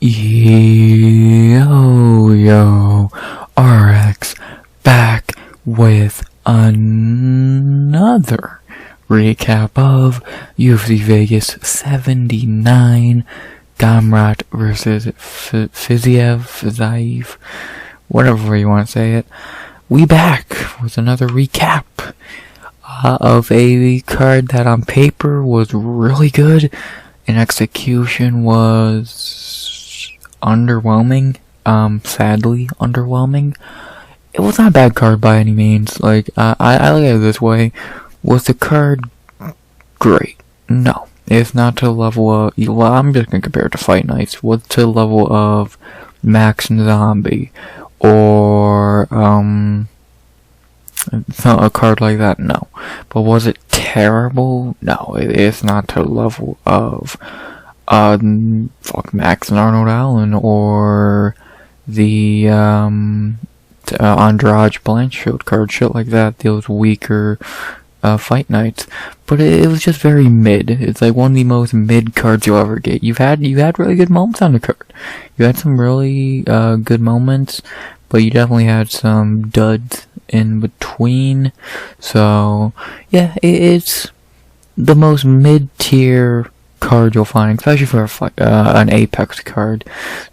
Yo, RX back with another recap of UFC Vegas 79, Gamrat versus Fiziev, whatever you want to say it. We back with another recap of a card that on paper was really good and execution was underwhelming, sadly underwhelming. It was not a bad card by any means. Like, I look at it this way. Was the card great? No. It's not to the level of, well, I'm just gonna compare it to Fight Nights. Was to the level of Max and Zombie, or, a card like that? No. But was it terrible? No, it's not to the level of, Max and Arnold Allen, or the, Andrade Blanchfield card, shit like that, those weaker, Fight Nights. But it was just very mid. It's like one of the most mid cards you'll ever get. You had really good moments on the card. You had some really, good moments, but you definitely had some duds in between. So, yeah, it's the most mid-tier card you'll find, especially for an Apex card.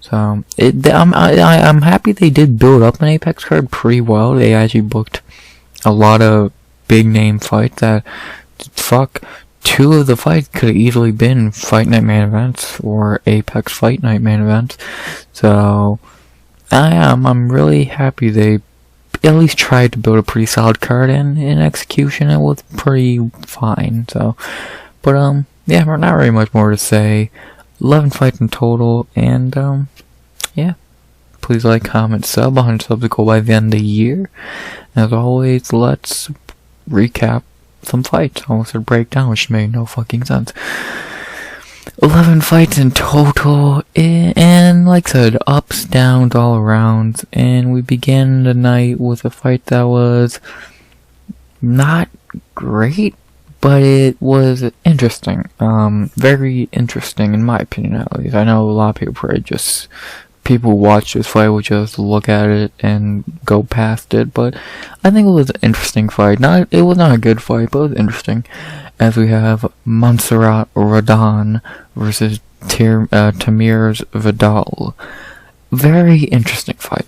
So, I'm happy they did build up an Apex card pretty well. They actually booked a lot of big name fights that, two of the fights could have easily been Fight Night main events or Apex Fight Night main events. So, I'm really happy they at least tried to build a pretty solid card, and in execution it was pretty fine. So, but yeah, not very much more to say. 11 fights in total, and yeah. Please like, comment, sub. 100 subs to go by the end of the year. As always, let's recap some fights. Almost a breakdown, which made no fucking sense. 11 fights in total, and like I said, ups, downs all around. And we began the night with a fight that was not great, but it was interesting. Very interesting in my opinion, at least. I know a lot of people probably people who watch this fight will just look at it and go past it, but I think it was an interesting fight. It was not a good fight, but it was interesting. As we have Montserrat Rodon versus Tamir Vidal. Very interesting fight.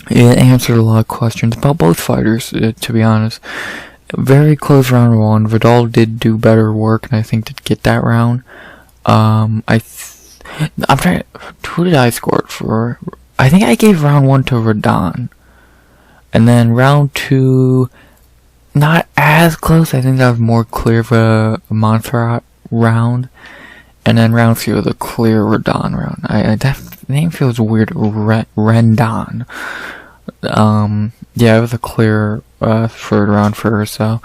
It answered a lot of questions about both fighters, to be honest. Very close round one. Vidal did do better work, and I think to get that round. I'm trying. Who did I score it for? I think I gave round one to Rodon, and then round two, not as close. I think that was more clear of a Montserrat round, and then round three was a clear Rodon round. That name feels weird. Rendon. Yeah, it was a clear third round for her. So,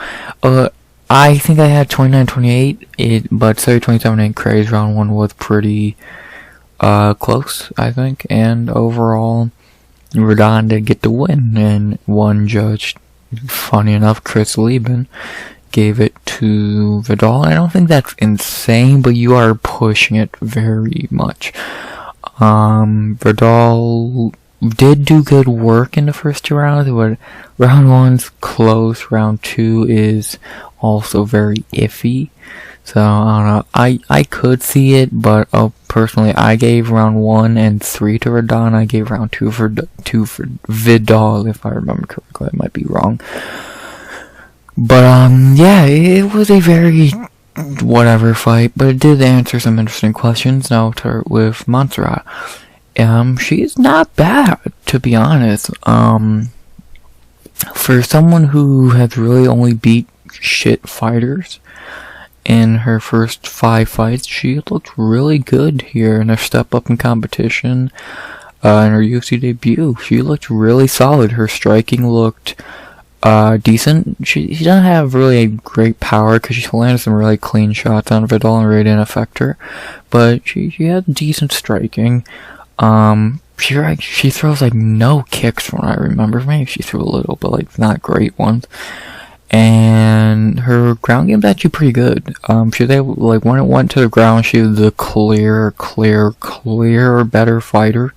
I think I had 29-28. But 27-8 Craze round one was pretty close, I think. And overall, Rodon did get the win, and one judge, funny enough, Chris Lieben, gave it to Vidal. I don't think that's insane, but you are pushing it very much. Vidal did do good work in the first two rounds, but round one's close, round two is also very iffy. So, I don't know, I could see it, but personally, I gave round 1 and 3 to Rodon. I gave round 2 for Vidal, if I remember correctly. I might be wrong. But, yeah, it was a very whatever fight, but it did answer some interesting questions. Now, with Montserrat. She's not bad, to be honest. For someone who has really only beat shit fighters in her first 5 fights, she looked really good here in her step up in competition. In her UFC debut, she looked really solid. Her striking looked decent. She doesn't have really a great power because she landed some really clean shots on Vidal and really didn't affect her. But she had decent striking. She throws like no kicks from what I remember. Maybe she threw a little, but like not great ones. and her ground game's actually pretty good. She like when it went to the ground, she was the clear better fighter,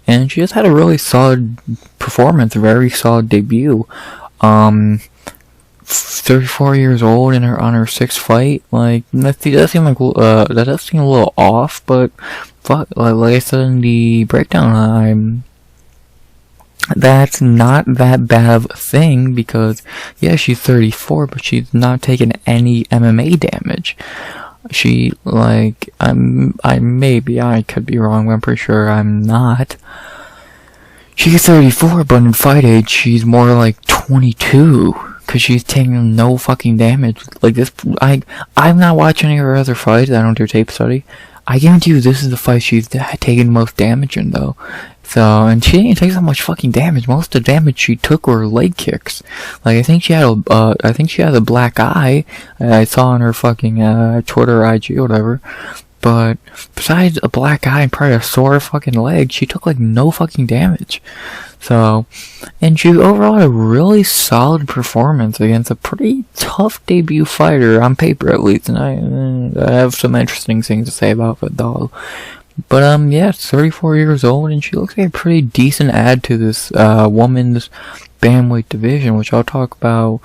and she just had a really solid performance, a very solid debut. 34 years old and on her sixth fight, like that does seem like that does seem a little off, but fuck, like I said in the breakdown, that's not that bad of a thing, because yeah, she's 34, but she's not taking any MMA damage. She, like, I could be wrong, but I'm pretty sure I'm not. She's 34, but in fight age, she's more like 22, because she's taking no fucking damage. Like this, I'm not watching any of her other fights. I don't do tape study. I guarantee you this is the fight she's taken the most damage in, though. So, and she didn't take so much fucking damage. Most of the damage she took were leg kicks. Like, I think she had a black eye. I saw on her fucking, Twitter, IG, or whatever. But, besides a black eye and probably a sore fucking leg, she took, like, no fucking damage. So, and she overall had a really solid performance against a pretty tough debut fighter, on paper at least, and I have some interesting things to say about Vidal. But, yeah, 34 years old, and she looks like a pretty decent add to this, woman's bantamweight division, which I'll talk about,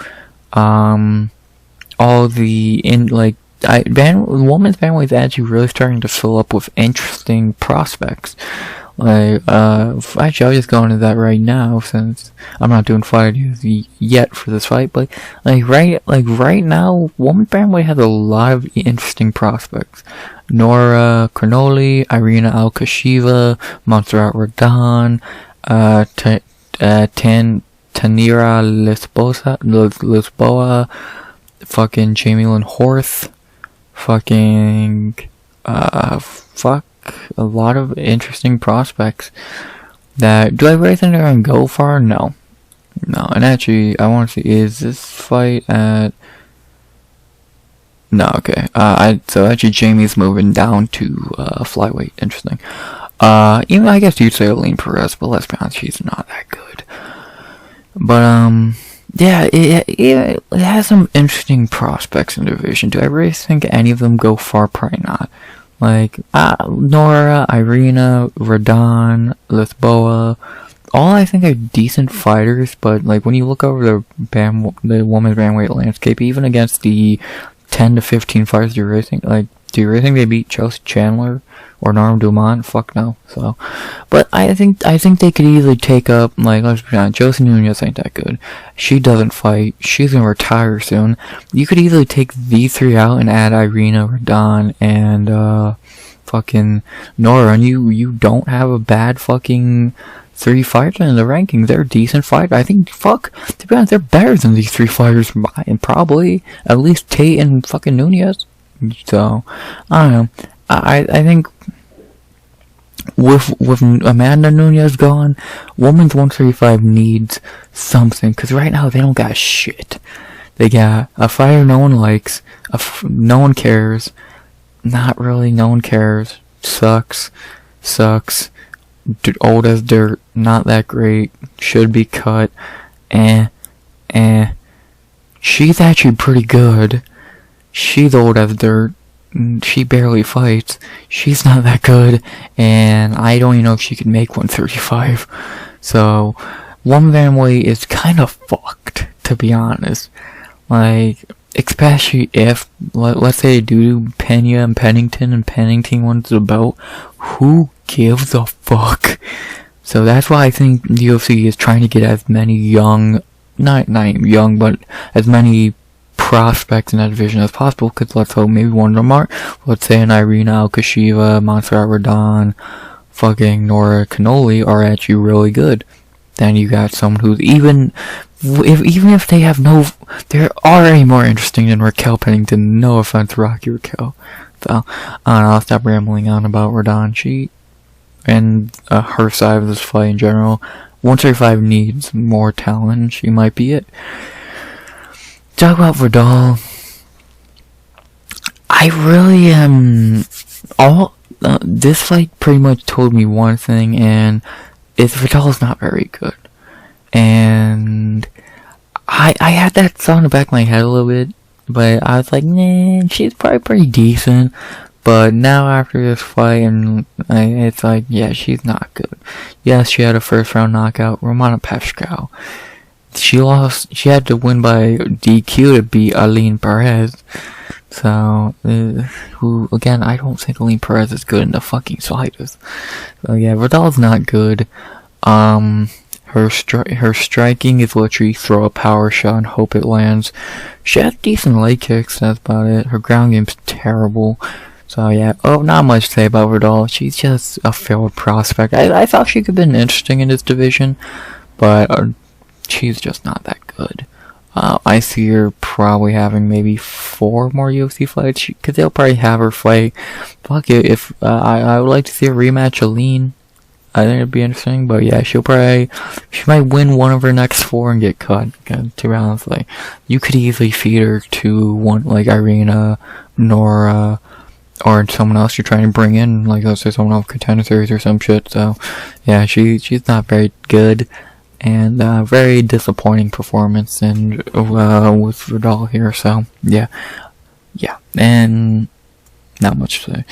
all the, women's bantamweight is actually really starting to fill up with interesting prospects. Like, actually, I'll just go into that right now, since I'm not doing fight ideas yet for this fight, but, right now, women's bantamweight has a lot of interesting prospects. Nora Cronoli, Irina Alkasheva, Montserrat Rodon, Tanira Lisboa, fucking Jamie Lynn Horth, fucking, a lot of interesting prospects that, do I really think they're gonna go far? No. And actually, I want to see, is this fight at, no, okay. So actually Jamie's moving down to, flyweight. Interesting. Even I guess you'd say Aline Perez, but let's be honest, she's not that good. But, yeah, it has some interesting prospects in the division. Do I really think any of them go far? Probably not. Like, Nora, Irina, Rodon, Lisboa, all I think are decent fighters, but, like, when you look over the women's bantamweight landscape, even against the 10 to 15 fighters, do you really think they beat Chelsea Chandler or Norma Dumont? Fuck no. So, but I think they could easily take up, like, let's be honest, Josie Nunez ain't that good. She doesn't fight. She's gonna retire soon. You could easily take these three out and add Irina, Rodon, and fucking Nora, and you don't have a bad fucking 3 fighters in the rankings. They're decent fighters. I think, to be honest, they're better than these 3 fighters, and probably at least Tate and fucking Nunez. So, I don't know. I think with Amanda Nunez gone, women's 135 needs something, because right now they don't got shit. They got a fighter no one likes, no one cares, not really, no one cares, sucks, old as dirt, not that great, should be cut, she's actually pretty good. She's old as dirt. She barely fights. She's not that good. And I don't even know if she could make 135. So, one bantamweight is kind of fucked, to be honest. Like, especially if, let's say, they do Pena and Pennington wants the belt. Who gives a fuck? So that's why I think the UFC is trying to get as many young, not young, but as many prospects in that division as possible, because let's hope maybe one of them are, let's say an Irina Alkasheva, Montserrat Rodon, fucking Nora Cannoli are actually really good. Then you got someone who's even if they have they're already more interesting than Raquel Pennington. No offense, Rocky Raquel. So, I don't know, I'll stop rambling on about Rodon. She, and her side of this fight in general, 135 needs more talent, she might be it. Talk about Vidal. I really am, this fight pretty much told me one thing, and it's Vidal's not very good. And I had that thought in the back of my head a little bit, but I was like, nah, she's probably pretty decent. But now after this fight, and it's like, yeah, she's not good. Yes, she had a first round knockout, Romana Pascal. She lost. She had to win by DQ to beat Aline Perez. So, who again? I don't think Aline Perez is good in the fucking slightest. So yeah, Vidal's not good. Her striking is literally throw a power shot and hope it lands. She has decent leg kicks. That's about it. Her ground game's terrible. So yeah, not much to say about Vidal. She's just a failed prospect. I thought she could have been interesting in this division, but she's just not that good. I see her probably having maybe 4 more UFC fights, because they'll probably have her fight. Fuck it, if I would like to see a rematch Aline. I think it'd be interesting, but yeah, she might win one of her next 4 and get cut. To be honest, like, you could easily feed her to one, like Irina, Nora, or someone else you're trying to bring in, like let's say someone off Contender Series or some shit. So yeah, she's not very good, and very disappointing performance and with Vidal here. So yeah, and not much to say.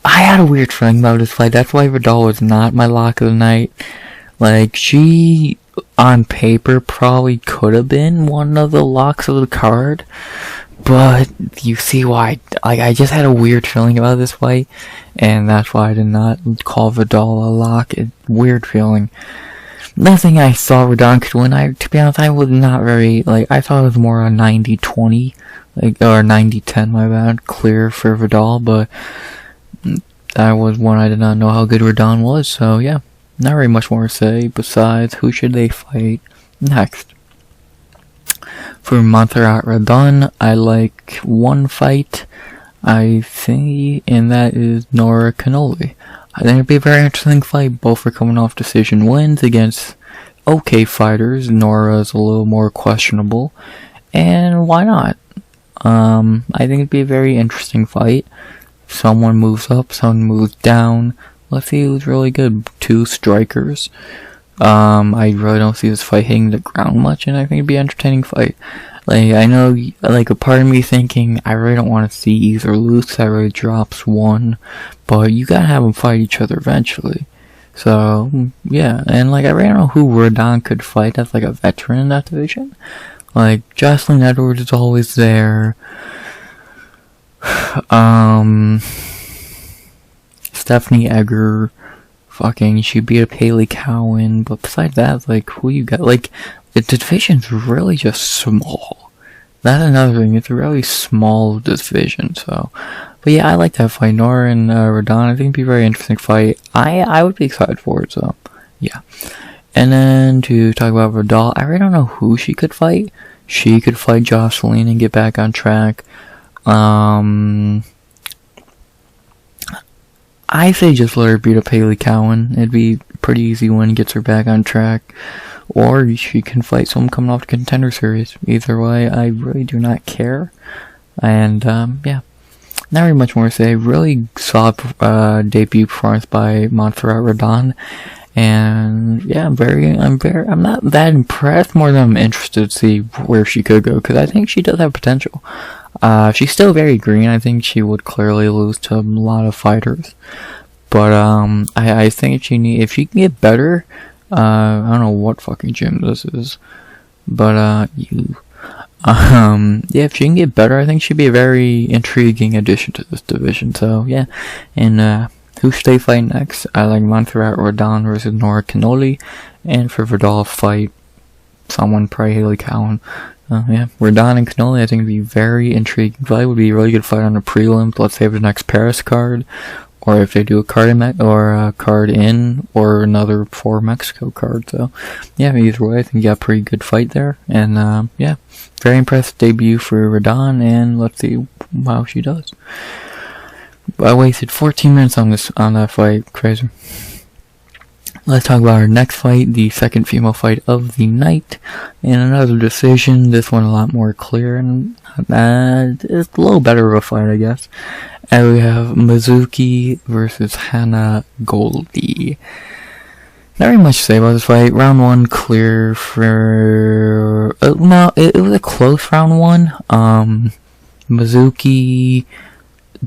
I had a weird feeling about this fight. That's why Vidal was not my lock of the night. Like, she on paper probably could have been one of the locks of the card. But you see why, I just had a weird feeling about this fight, and that's why I did not call Vidal a lock. Weird feeling. Nothing I saw Rodon could win. To be honest, I was not very, I thought it was more a 90-20, or 90-10, my bad, clear for Vidal, but that was one I did not know how good Rodon was, so yeah, not very much more to say, besides, who should they fight next? For Montserrat Rodon, I like one fight, I think, and that is Nora Cannoli. I think it'd be a very interesting fight. Both are coming off decision wins against okay fighters. Nora's a little more questionable, and why not? I think it'd be a very interesting fight. Someone moves up, someone moves down. Let's see who's really good. 2 strikers. I really don't see this fight hitting the ground much, and I think it'd be an entertaining fight. I know, a part of me thinking, I really don't want to see either lose, 'cause that really drops one, but you gotta have them fight each other eventually. So, yeah, and, I really don't know who Rodon could fight that's, a veteran in that division. Jocelyn Edwards is always there. Stephanie Egger, she beat up Haley Cowan, but besides that, who you got? The division's really just small. That's another thing, it's a really small division, so. But yeah, I like that fight. Nora and Rodon, I think it'd be a very interesting fight. I would be excited for it, so, yeah. And then, to talk about Vidal, I really don't know who she could fight. She could fight Jocelyn and get back on track. I say just let her beat up Haley Cowan. It'd be a pretty easy win, gets her back on track. Or she can fight someone coming off the Contender Series. Either way, I really do not care. And, yeah. Not very much more to say. Really solid debut performance by Montserrat Rodon. And, yeah, I'm not that impressed, more than I'm interested to see where she could go, because I think she does have potential. She's still very green. I think she would clearly lose to a lot of fighters. But, I think if she can get better, I don't know what fucking gym this is. But, yeah, if she can get better, I think she'd be a very intriguing addition to this division. So, yeah. And, who should they fight next? I like Montserrat Rodon versus Nora Cannoli. And for Vidal, fight someone, probably Haley Cowan. Yeah, Rodon and Cannoli, I think would be very intriguing fight. Would be a really good fight on the prelims. Let's say the next Paris card, or if they do a card in, or another for Mexico card. So, yeah, either way, I think you got a pretty good fight there. And yeah, very impressive debut for Rodon, and let's see how she does. I wasted 14 minutes on that fight. Crazy. Let's talk about our next fight, the second female fight of the night, in another decision. This one a lot more clear, and it's a little better of a fight, I guess. And we have Mizuki versus Hannah Goldie. not really much to say about this fight. Round 1 clear for... no, it was a close round 1. Mizuki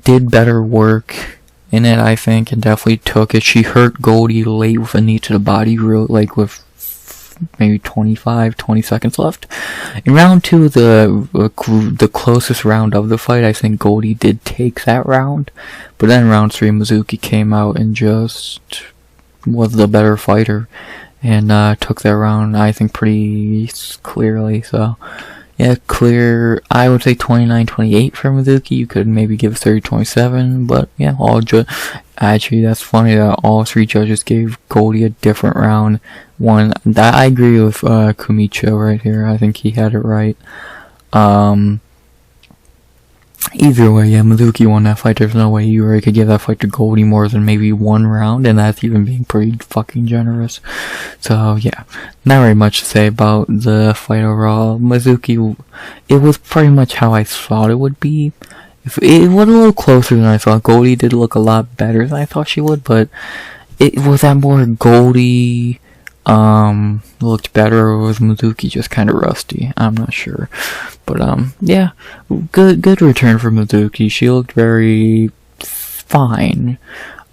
did better work in it, I think, and definitely took it. She hurt Goldie late with a knee to the body, like with maybe 20 seconds left. In round 2, the closest round of the fight, I think Goldie did take that round. But then in round 3, Mizuki came out and just was the better fighter and took that round, I think, pretty clearly. So yeah, clear, I would say 29-28 for Mizuki. You could maybe give 30-27, but yeah, actually, that's funny that all 3 judges gave Goldie a different round. I agree with Kumicho right here. I think he had it right. Either way, yeah, Mizuki won that fight. There's no way you really could give that fight to Goldie more than maybe 1 round, and that's even being pretty fucking generous. So, yeah, not very much to say about the fight overall. Mizuki, it was pretty much how I thought it would be. It was a little closer than I thought. Goldie did look a lot better than I thought she would, but it was that more Goldie looked better, or was Mizuki just kind of rusty? I'm not sure. But yeah, good return for Mizuki. She looked very fine.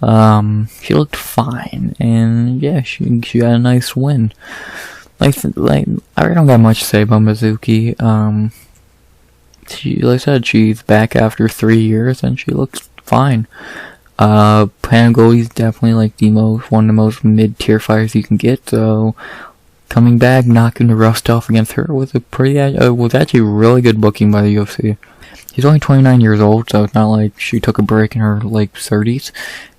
She looked fine, and yeah, she got a nice win. Like I don't got much to say about Mizuki. Like I said, she's back after 3 years, and she looks fine. Goldie's definitely like one of the most mid-tier fighters you can get, so coming back, knocking the rust off against her was was actually really good booking by the UFC. She's only 29 years old, so it's not like she took a break in her like 30s.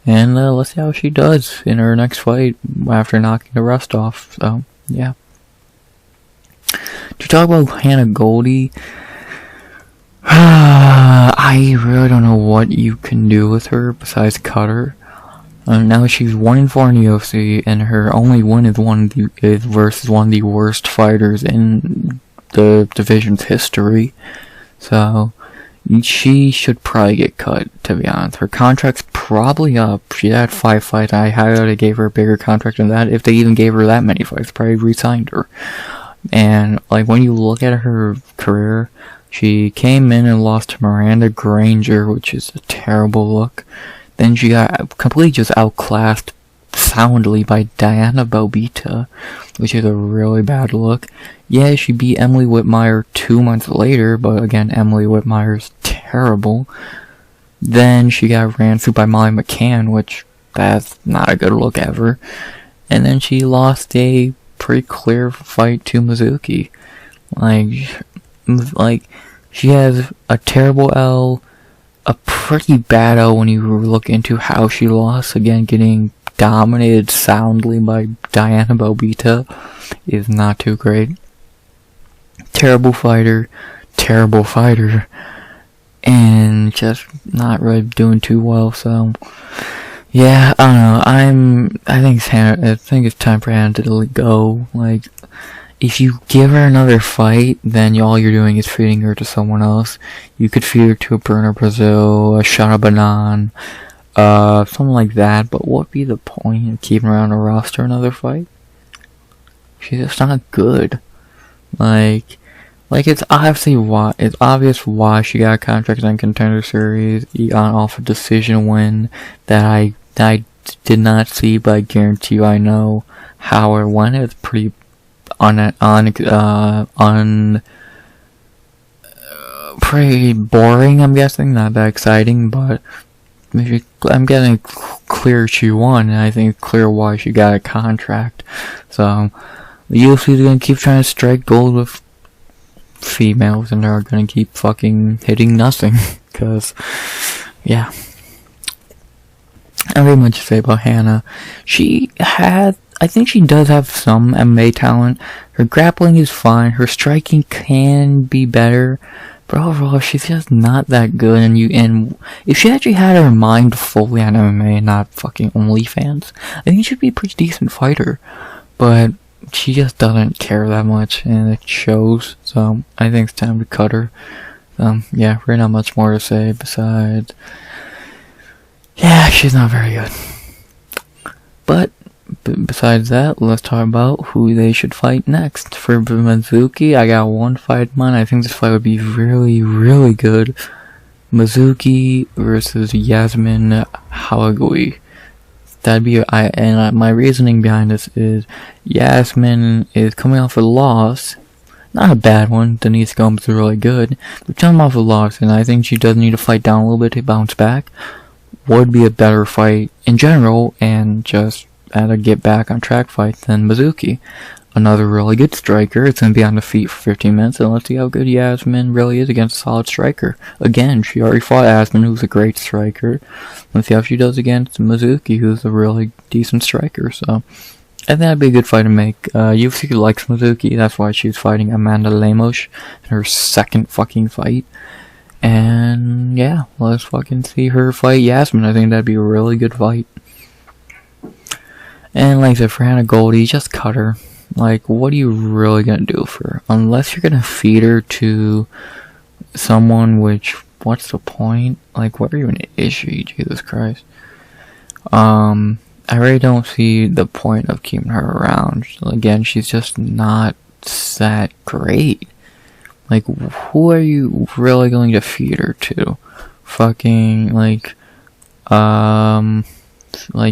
And let's see how she does in her next fight after knocking the rust off. So yeah. To talk about Hannah Goldie, I really don't know what you can do with her besides cut her. Now she's 1-4 in the UFC, and her only win is versus one of the worst fighters in the division's history. So she should probably get cut, to be honest. Her contract's probably up. She had 5 fights. I highly gave her a bigger contract than that. If they even gave her that many fights, probably re-signed her. And like when you look at her career, she came in and lost to Miranda Granger, which is a terrible look. Then she got completely just outclassed soundly by Diana Belbita, which is a really bad look. Yeah, she beat Emily Whitmire 2 months later, but again, Emily Whitmire's terrible. Then she got ran through by Molly McCann, which that's not a good look ever. And then she lost a pretty clear fight to Mizuki. Like, she has a terrible L, a pretty bad L when you look into how she lost. Again, getting dominated soundly by Diana Belbita is not too great. Terrible fighter, and just not really doing too well. So yeah, I don't know. I think it's time for Hannah to go. Like, if you give her another fight, then all you're doing is feeding her to someone else. You could feed her to a Bruno Brazil, a Shana Banan, something like that. But what would be the point of keeping her on the roster another fight? She's just not good. Like it's obvious why she got a contract on Contender Series off a decision win that I did not see, but I guarantee you I know how or when. It's pretty pretty boring, I'm guessing. Not that exciting, but I'm getting clear she won, and I think it's clear why she got a contract. So the UFC is gonna keep trying to strike gold with females, and they're gonna keep fucking hitting nothing. Cause yeah, not very much to say about Hannah. I think she does have some MMA talent. Her grappling is fine. Her striking can be better, but overall, she's just not that good. And if she actually had her mind fully on MMA and not fucking OnlyFans, I think she'd be a pretty decent fighter. But she just doesn't care that much, and it shows. So I think it's time to cut her. Yeah, really not much more to say besides, yeah, she's not very good. But besides that, let's talk about who they should fight next. For Mizuki, I got one fight in mind. I think this fight would be really, really good. Mizuki versus Yasmin Hawagui. That'd be my reasoning behind this is Yasmin is coming off a loss. Not a bad one. Denise Gomes is really good. But coming off a loss, and I think she does need to fight down a little bit to bounce back. Would be a better fight in general, and just at a get back on track fight than Mizuki. Another really good striker. It's going to be on the feet for 15 minutes, and let's see how good Yasmin really is against a solid striker. Again, she already fought Yasmin, who's a great striker. Let's see how she does against Mizuki, who's a really decent striker. So, I think that'd be a good fight to make. UFC likes Mizuki, that's why she's fighting Amanda Lemos in her second fucking fight. And, yeah, let's fucking see her fight Yasmin. I think that'd be a really good fight. And like I said, for Hannah Goldie, just cut her. Like, what are you really gonna do for her? Unless you're gonna feed her to someone, which, what's the point? Like, what even is she? Jesus Christ. I really don't see the point of keeping her around. Again, she's just not that great. Like, who are you really going to feed her to? Fucking, like,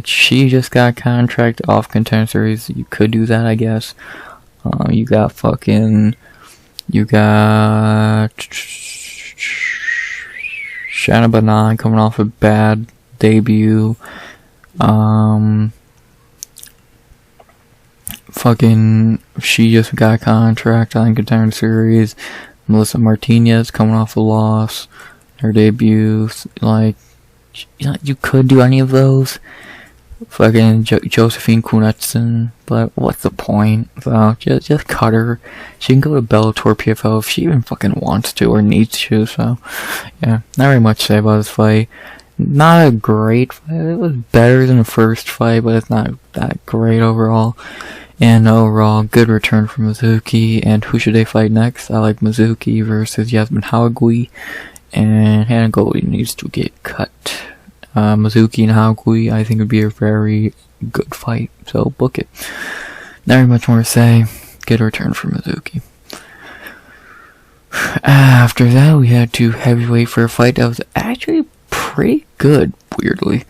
she just got contract off Contender Series. You could do that, I guess. You got Shanna Banan coming off a bad debut. She just got a contract on Contender Series. Melissa Martinez coming off a loss. Her debut, like, you could do any of those. Fucking Josephine Knudsen, but what's the point? So just cut her. She can go to Bellator PFL if she even fucking wants to or needs to. So yeah, not very much to say about this fight. Not a great fight. It was better than the first fight, but it's not that great overall. And overall, good return for Mizuki. And who should they fight next? I like Mizuki versus Yasmin Hawagui. And Hannah Goldie needs to get cut. Mizuki and Hawagui, I think, would be a very good fight. So book it. Not very much more to say. Good return for Mizuki. After that, we had to heavyweight for a fight that was actually pretty good, weirdly.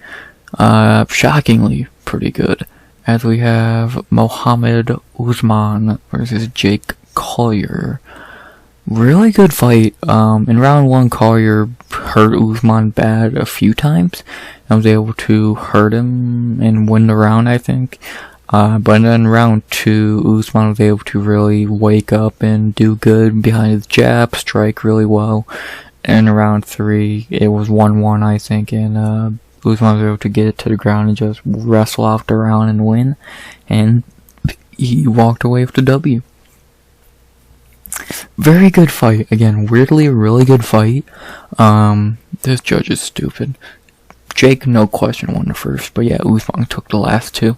Shockingly pretty good. As we have Mohammed Usman versus Jake Collier. Really good fight. In round one, Collier hurt Usman bad a few times. I was able to hurt him and win the round, I think. But then round two, Usman was able to really wake up and do good behind his jab, strike really well. And in round three, it was 1-1, I think, and Usman was able to get it to the ground and just wrestle off the round and win. And he walked away with the W. Very good fight. Again, weirdly, a really good fight. This judge is stupid. Jake, no question, won the first. But yeah, Usman took the last two.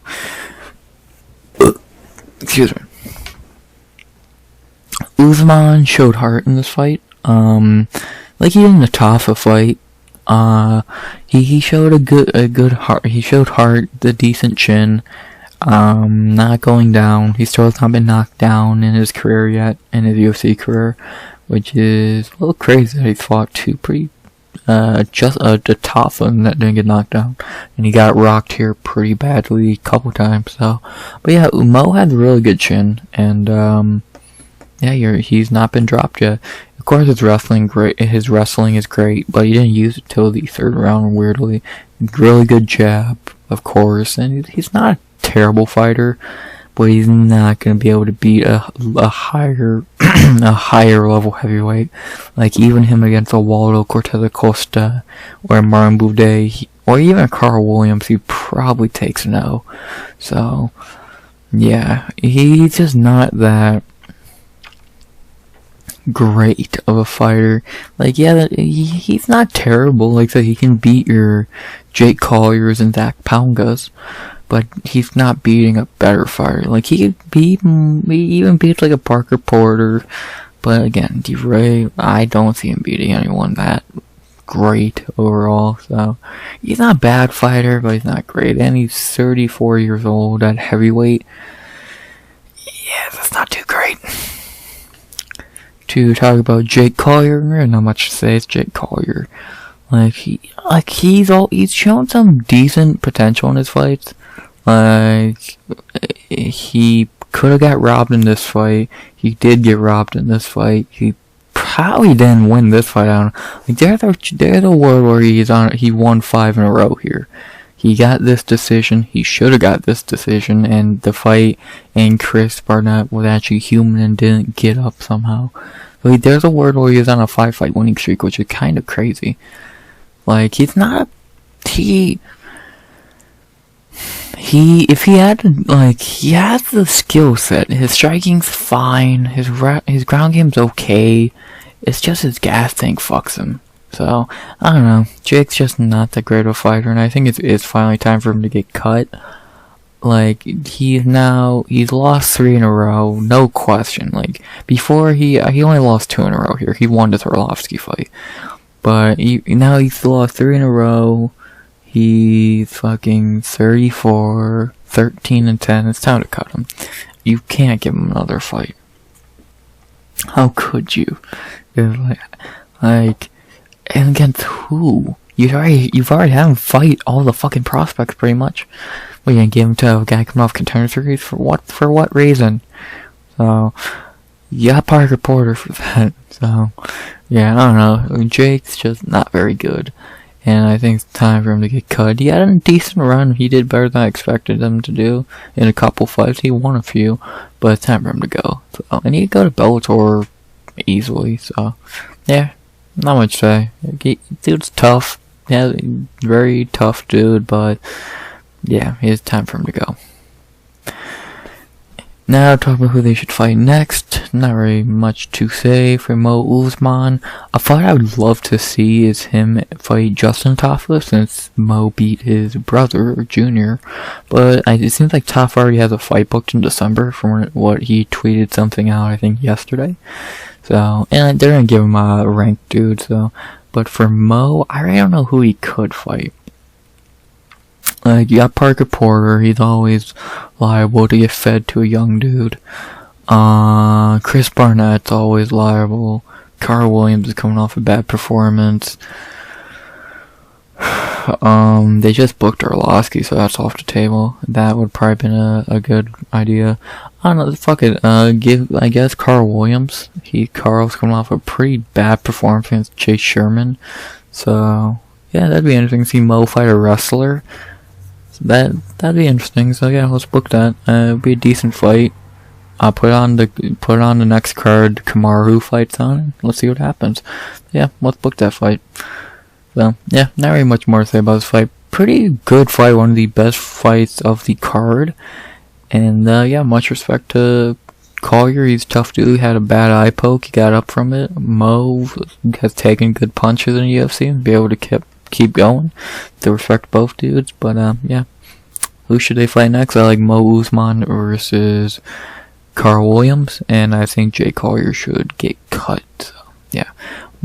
Excuse me. Usman showed heart in this fight. Like he did in the Tafa fight. He showed a good heart. He showed heart, the decent chin. Not going down. He still has not been knocked down in his career yet, in his UFC career, which is a little crazy that he's fought two pretty, just a tough one that didn't get knocked down, and he got rocked here pretty badly a couple times. So, but yeah, Mo had a really good chin, and yeah, he's not been dropped yet. Of course, his wrestling is great, but he didn't use it till the third round. Weirdly, really good jab, of course, and he's not a terrible fighter, but he's not going to be able to beat a higher a higher level heavyweight. Like even him against a Waldo Cortez Acosta or Martin Boudet or even Carl Williams, he probably takes no. So yeah, he's just not that great of a fighter. Like, yeah, he's not terrible. Like, so he can beat your Jake Colliers and Zach Poungas, but he's not beating a better fighter. Like, he even beats like a Parker Porter, but again, DeRay, I don't see him beating anyone that great overall. So he's not a bad fighter, but he's not great. And he's 34 years old at heavyweight. Yeah, that's not too great. To talk about Jake Collier, not much to say. It's Jake Collier. He's shown some decent potential in his fights. He could have got robbed in this fight. He did get robbed in this fight. He probably didn't win this fight. I don't know. There's a world where he won 5 in a row here. He got this decision. He should have got this decision, and the fight and Chris Barnett was actually human and didn't get up somehow. There's a world where he's on a 5-fight winning streak, which is kind of crazy. He's not. He has the skill set. His striking's fine. His ground game's okay. It's just his gas tank fucks him. So, I don't know. Jake's just not that great of a fighter, and I think it's finally time for him to get cut. He's lost 3 in a row, no question. Before he only lost 2 in a row here. He won the Arlovsky fight. But now he's lost 3 in a row. He's fucking 34, 13-10. It's time to cut him. You can't give him another fight. How could you? And against who? You've already had him fight all the fucking prospects pretty much. Well, you gonna give him to a guy coming off contender series for what? For what reason? So you got Parker Porter for that. So yeah, I don't know. Jake's just not very good, and I think it's time for him to get cut. He had a decent run. He did better than I expected him to do in a couple fights. He won a few, but it's time for him to go. So, and he'd go to Bellator easily. So yeah, not much to say. Dude's tough. Yeah, very tough dude, but yeah, it's time for him to go. Now, talk about who they should fight next. Not very much to say for Mo Usman. A fight I would love to see is him fight Justin Tafa, since Mo beat his brother, Junior. But it seems like Tafa already has a fight booked in December from what he tweeted something out, I think, yesterday. So, and they're gonna give him a ranked dude, so. But for Mo, I really don't know who he could fight. You got Parker Porter, he's always liable to get fed to a young dude. Chris Barnett's always liable. Carl Williams is coming off a bad performance. They just booked Arlovsky, so that's off the table. That would probably been a good idea. I don't know, fuck it, I guess Carl Williams. Carl's coming off a pretty bad performance against Chase Sherman. So, yeah, that'd be interesting to see Mo fight a wrestler. That'd be interesting. So yeah, let's book that. It'd be a decent fight. I'll put on the next card. Kamaru fights on. Let's see what happens. Yeah, let's book that fight. So yeah, not really much more to say about this fight. Pretty good fight. One of the best fights of the card. And yeah, much respect to Collier. He's a tough dude. He had a bad eye poke. He got up from it. Mo has taken good punches in the UFC and be able to keep going. To respect both dudes. But yeah. Who should they fight next? I like Mo Usman versus Carl Williams, and I think Jake Collier should get cut. So, yeah,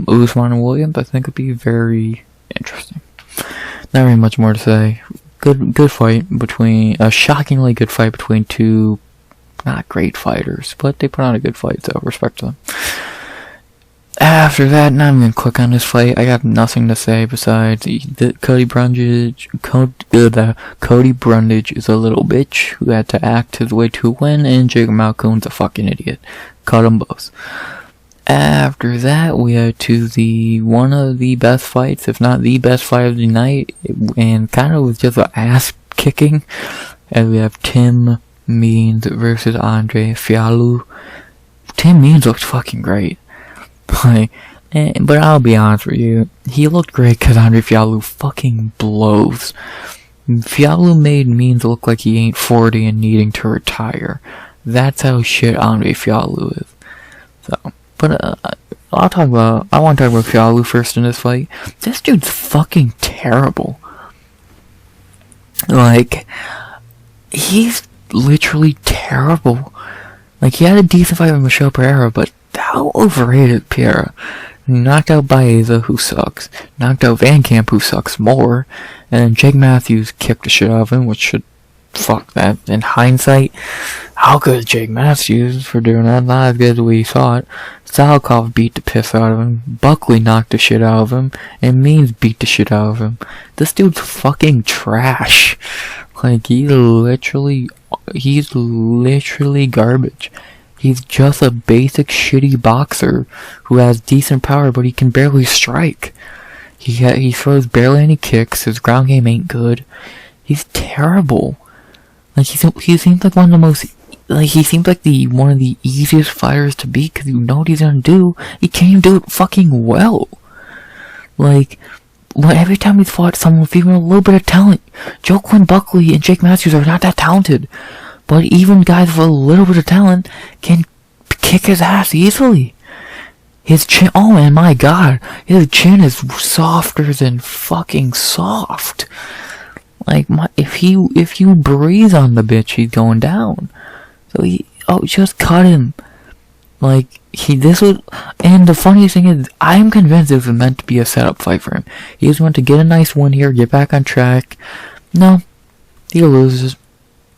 Usman and Williams, I think would be very interesting. Not really much more to say. Good fight between a shockingly good fight between two not great fighters, but they put on a good fight, so respect to them. After that, now I'm gonna click on this fight. I got nothing to say besides Cody Brundage. Cody Brundage is a little bitch who had to act his way to win, and Jacob Malkoon's a fucking idiot. Cut them both. After that, we are to one of the best fights, if not the best fight of the night, and kind of was just an ass kicking. And we have Tim Means versus Andre Fialho. Tim Means looked fucking great. But I'll be honest with you, he looked great because Andre Fialho fucking blows. Fialho made Means look like he ain't 40 and needing to retire. That's how shit Andre Fialho is. So, but I want to talk about Fialho first in this fight. This dude's fucking terrible. He's literally terrible. He had a decent fight with Michel Pereira, but how overrated Pereira? knocked out Baeza, who sucks, knocked out Van Camp, who sucks more, and then Jake Matthews kicked the shit out of him, which should, fuck that. In hindsight, how good is Jake Matthews for doing that? Not as good as we thought. Salikov beat the piss out of him, Buckley knocked the shit out of him, and Means beat the shit out of him. This dude's fucking trash. Like, he's literally garbage. He's just a basic shitty boxer who has decent power, but he can barely strike. He throws barely any kicks. His ground game ain't good. He's terrible. Like, he seems like one of the most, like, he seems like one of the easiest fighters to beat, because you know what he's gonna do. He can't even do it fucking well. Like, every time he's fought someone with even a little bit of talent, Joaquin Buckley and Jake Matthews are not that talented. But even guys with a little bit of talent can kick his ass easily. His chin, oh man, my god, his chin is softer than fucking soft. Like, if you breathe on the bitch, he's going down. So just cut him. Like, and the funniest thing is, I'm convinced it was meant to be a setup fight for him. He just wanted to get a nice win here, get back on track. No, he loses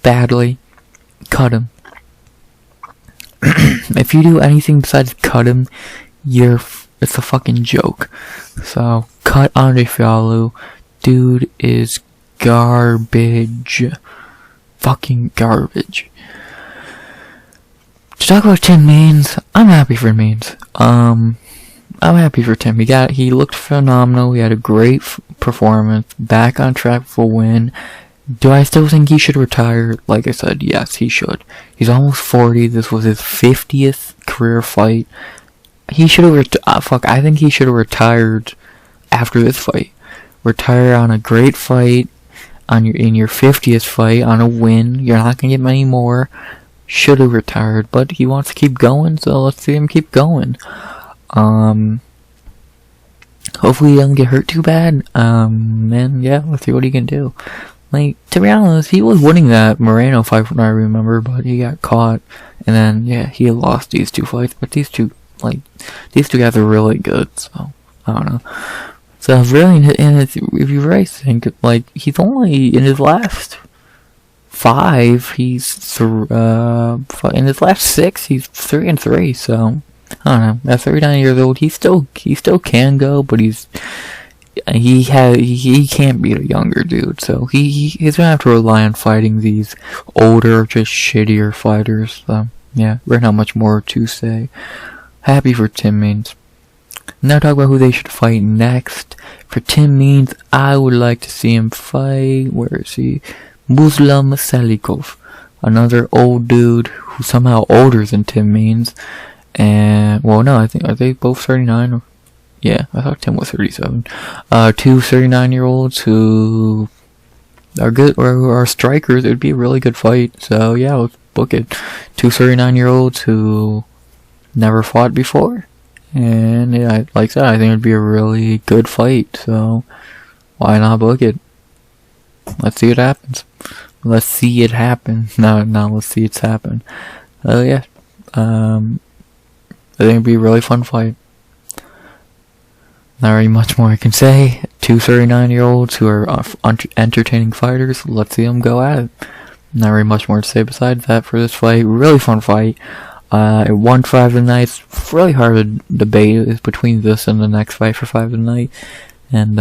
badly. Cut him. If you do anything besides cut him, it's a fucking joke. So, cut Andre Fialho. Dude is garbage. Fucking garbage. To talk about Tim Means, I'm happy for Means. I'm happy for Tim. He looked phenomenal. He had a great performance. Back on track for a win. Do I still think he should retire? Like I said, yes, he should. He's almost 40. This was his 50th career fight. He should have I think he should have retired after this fight. Retire on a great fight, in your 50th fight, on a win. You're not gonna get many more. Should have retired, but he wants to keep going, so let's see him keep going. Hopefully he doesn't get hurt too bad. And yeah, let's see what he can do. Like, to be honest, he was winning that Moreno fight from what I remember, but he got caught, and then, yeah, he lost these two fights, but these two guys are really good, so, I don't know. So, really, if you really think, like, he's only, in his last 5, in his last 6, he's 3-3, so, I don't know, at 39 years old, he still can go, but he can't beat a younger dude, so he's gonna have to rely on fighting these older, just shittier fighters. So yeah, there's not much more to say. Happy for Tim Means. Now talk about who they should fight next. For Tim Means, I would like to see him fight, where is he? Muslim Salikov, another old dude who's somehow older than Tim Means. And well, no, I think, are they both 39 or? Yeah, I thought Tim was 37. 2 39-year-olds who are good, or are strikers. It would be a really good fight. So yeah, let's book it. 2 39-year-olds who never fought before. And yeah, like I said, I think it would be a really good fight. So why not book it? Let's see what happens. Let's see it happen. No, let's see it happen. Oh yeah. I think it'd be a really fun fight. Not really much more I can say. 2 39-year-olds who are entertaining fighters. Let's see them go at it. Not really much more to say besides that for this fight. Really fun fight. It won 5 of the night. It's really hard to debate between this and the next fight for 5 of the night. And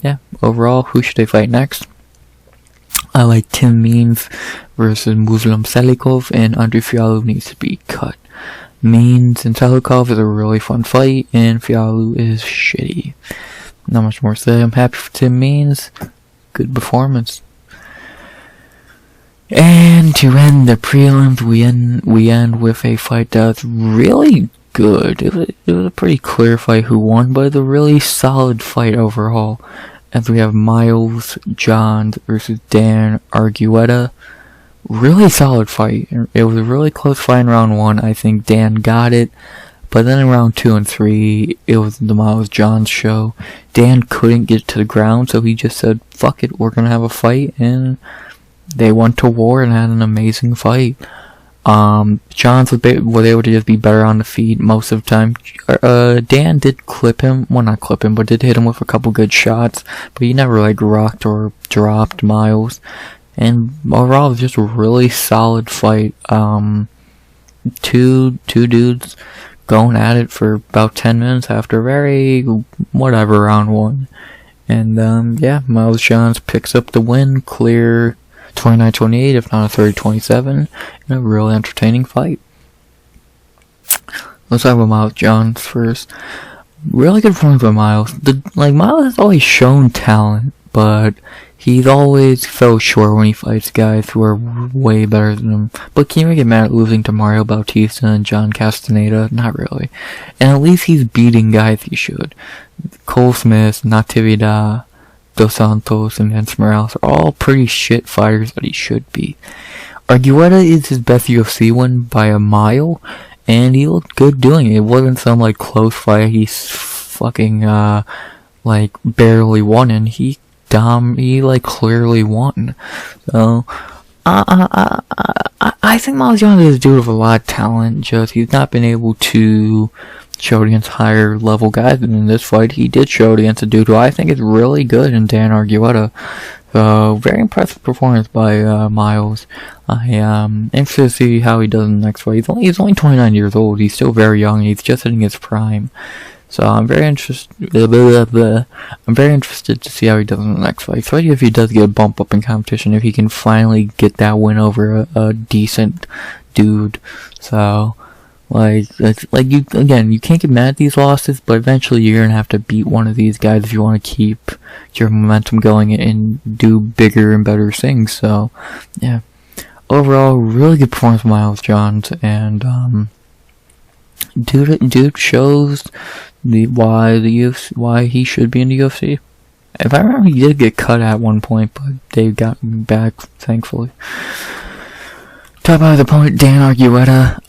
yeah, overall, who should they fight next? I like Tim Means versus Muslim Salikov, and Andre Fialho needs to be cut. Means and Salikov is a really fun fight, and Fialho is shitty. Not much more to say. I'm happy for Tim Means. Good performance. And to end the prelims, we end with a fight that's really good. It was a pretty clear fight who won, but it's a really solid fight overall. As we have Miles Johns versus Dan Argueta. Really solid fight. It was a really close fight in round 1. I think Dan got it. But then in round 2 and 3, it was the Miles Johns show. Dan couldn't get to the ground, so he just said, fuck it, we're gonna have a fight. And they went to war and had an amazing fight. Johns was able to just be better on the feet most of the time. Dan did clip him, well not clip him, but did hit him with a couple good shots, but he never like rocked or dropped Miles. And overall, it was just a really solid fight. Two dudes going at it for about 10 minutes after very whatever round one. And yeah, Miles Johns picks up the win, clear 29-28, if not a 30-27, in a real entertaining fight. Let's talk about Miles Johns first. Really good performance by Miles. Miles has always shown talent, but he's always fell short when he fights guys who are way better than him. But can you really get mad at losing to Mario Bautista and John Castaneda? Not really. And at least he's beating guys he should. Cole Smith, Natividad, Dos Santos, and Vince Morales are all pretty shit fighters that he should be. Argueta is his best UFC win by a mile, and he looked good doing it. It wasn't some like close fight he's fucking barely won in. He like clearly won. So I think Miles Johns is a dude with a lot of talent, just he's not been able to show it against higher level guys, and in this fight he did show it against a dude who I think is really good in Dan Argueta. So very impressive performance by Miles. I am interested to see how he does in the next fight. He's only 29 years old. He's still very young. He's just hitting his prime. So I'm very interested. I'm very interested to see how he does in the next fight. Especially if he does get a bump up in competition, if he can finally get that win over a decent dude. So you can't get mad at these losses, but eventually you're gonna have to beat one of these guys if you want to keep your momentum going and do bigger and better things. So yeah, overall, really good performance from Miles Johns, and dude shows why he should be in the UFC. If I remember, he did get cut at one point, but they got him back, thankfully. Talk about his opponent, Dan Argueta.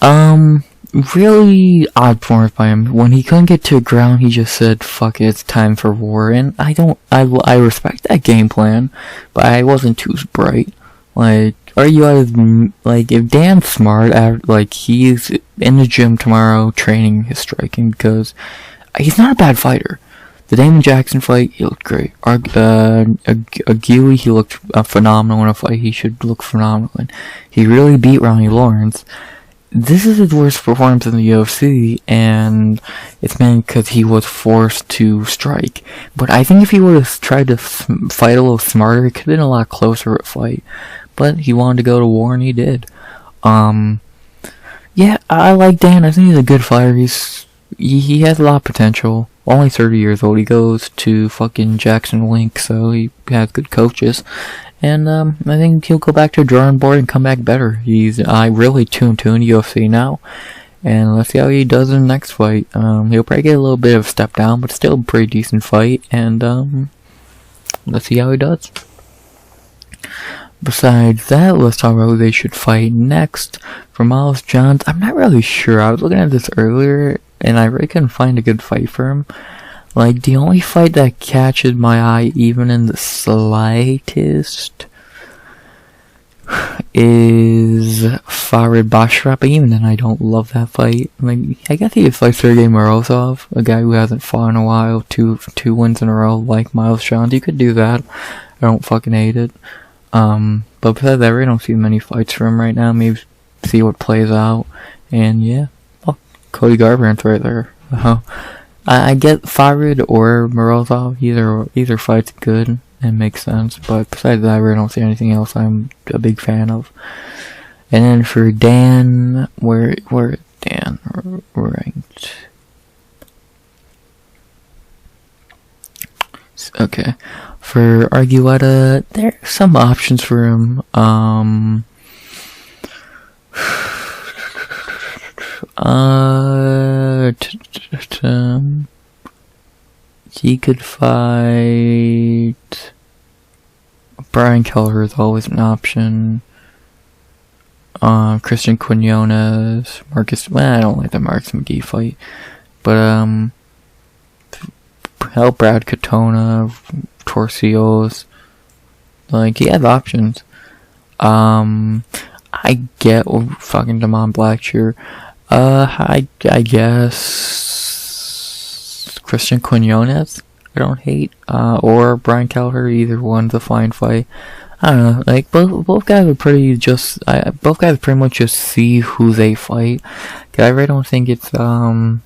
Really odd performance by him. When he couldn't get to the ground, he just said, "Fuck it, it's time for war." And I respect that game plan, but I wasn't too bright. If Dan's smart, he's in the gym tomorrow training his striking, because he's not a bad fighter. The Damon Jackson fight, he looked great. Aguirre, he looked phenomenal in a fight he should look phenomenal in. He really beat Ronnie Lawrence. This is his worst performance in the UFC, and it's mainly because he was forced to strike. But I think if he would have tried to fight a little smarter, it could have been a lot closer of a fight. But he wanted to go to war, and he did. Yeah, I like Dan. I think he's a good fighter. He has a lot of potential. Only 30 years old. He goes to fucking Jackson Link, so he has good coaches. And I think he'll go back to the drawing board and come back better. I really tuned to in UFC now. And let's see how he does in the next fight. He'll probably get a little bit of a step down, but still a pretty decent fight. And let's see how he does. Besides that, let's talk about who they should fight next. For Miles Johns, I'm not really sure. I was looking at this earlier, and I really couldn't find a good fight for him. The only fight that catches my eye, even in the slightest, is Farid Basra, but even then I don't love that fight. I guess he could fight Sergey Morozov, a guy who hasn't fought in a while, two wins in a row, like Miles Johns. You could do that. I don't fucking hate it. But besides that, I really don't see many fights for him right now. Maybe see what plays out. And yeah, Cody Garbrandt's right there. I get Farid or Morozov. Either fight's good and makes sense. But besides that, I really don't see anything else I'm a big fan of. And then for Dan, where is Dan ranked? Okay. For Argueta, there are some options for him. He could fight Brian Keller is always an option. Christian Quinones, Marcus. Well, I don't like the Marcus McGee fight, but hell, Brad Katona, Torcios. He has options. I I get fucking Damon Blackshear. I guess Christian Quinones, I don't hate. Or Brian Kelleher, either one's a fine fight. I don't know, like, both guys are pretty just, both guys pretty much just see who they fight. I really don't think it's, I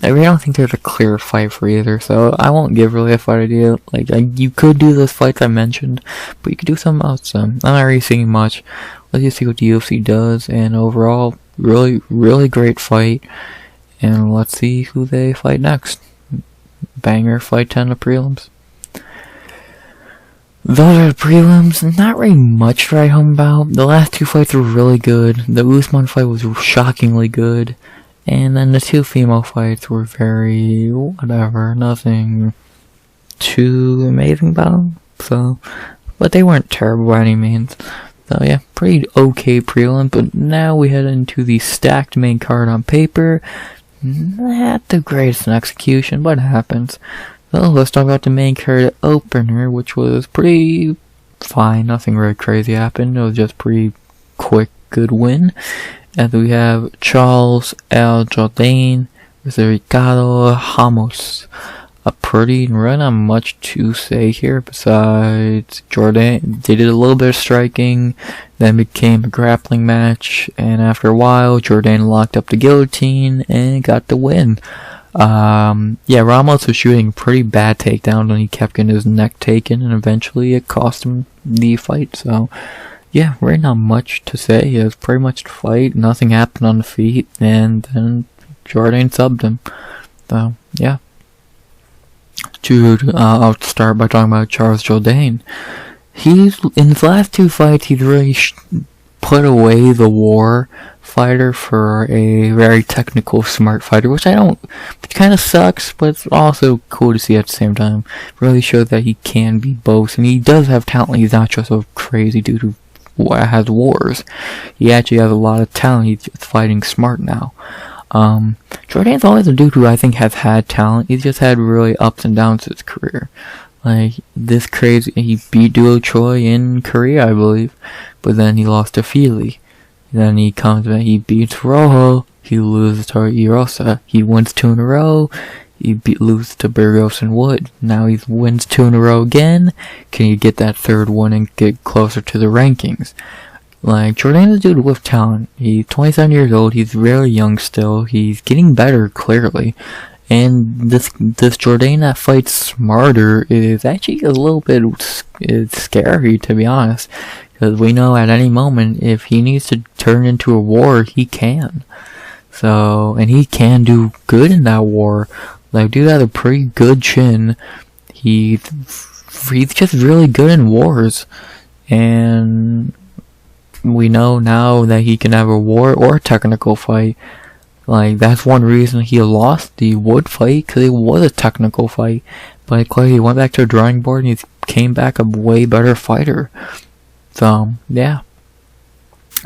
really don't think there's a clear fight for either, so I won't give really a fight idea. Like, you could do those fights I mentioned, but you could do something else, so I'm not really seeing much. Let's just see what the UFC does, and overall, really great fight, and let's see who they fight next. Banger fight 10 of prelims. Those are the prelims. Not really much to write home about. The last two fights were really good. The Usman fight was shockingly good. And then the two female fights were very whatever. Nothing too amazing about them. So, but they weren't terrible by any means. So yeah, pretty okay prelim. But now we head into the stacked main card on paper. Not the greatest in execution, but it happens. So let's talk about the main card opener, which was pretty fine. Nothing really crazy happened. It was just pretty quick, good win. And we have Charles L. Jourdain versus Ricardo Ramos. A pretty, really not much to say here besides Jourdain. They did a little bit of striking, then became a grappling match, and after a while, Jourdain locked up the guillotine and got the win. Yeah, Ramos was shooting a pretty bad takedown when he kept getting his neck taken, and eventually it cost him the fight. So, yeah, really not much to say. It was pretty much the fight. Nothing happened on the feet, and then Jourdain subbed him. So, yeah. Dude, I'll start by talking about Charles Jourdain. He's, in his last two fights, he's really put away the war fighter for a very technical, smart fighter, which kind of sucks, but it's also cool to see at the same time. Really shows that he can be both, and he does have talent. He's not just a crazy dude who has wars. He actually has a lot of talent. He's just fighting smart now. Jourdain's always a dude who I think has had talent. He's just had really ups and downs in his career. Like, this crazy, he beat Duo Choi in Korea, I believe, but then he lost to Feely. Then he comes back, he beats Rojo, he loses to Irosa, he wins 2 in a row, he loses to Burgos and Wood. Now he wins 2 in a row again. Can he get that third one and get closer to the rankings? Like, Jourdain is a dude with talent. He's 27 years old, he's very young still, he's getting better, clearly. And this Jourdain that fights smarter is actually a little bit scary, to be honest. Because we know at any moment, if he needs to turn into a war, he can. So, and he can do good in that war. Like, dude has a pretty good chin. He's just really good in wars. And we know now that he can have a war or a technical fight. Like, that's one reason he lost the Wood fight, because it was a technical fight. But clearly he went back to the drawing board and he came back a way better fighter. So, yeah.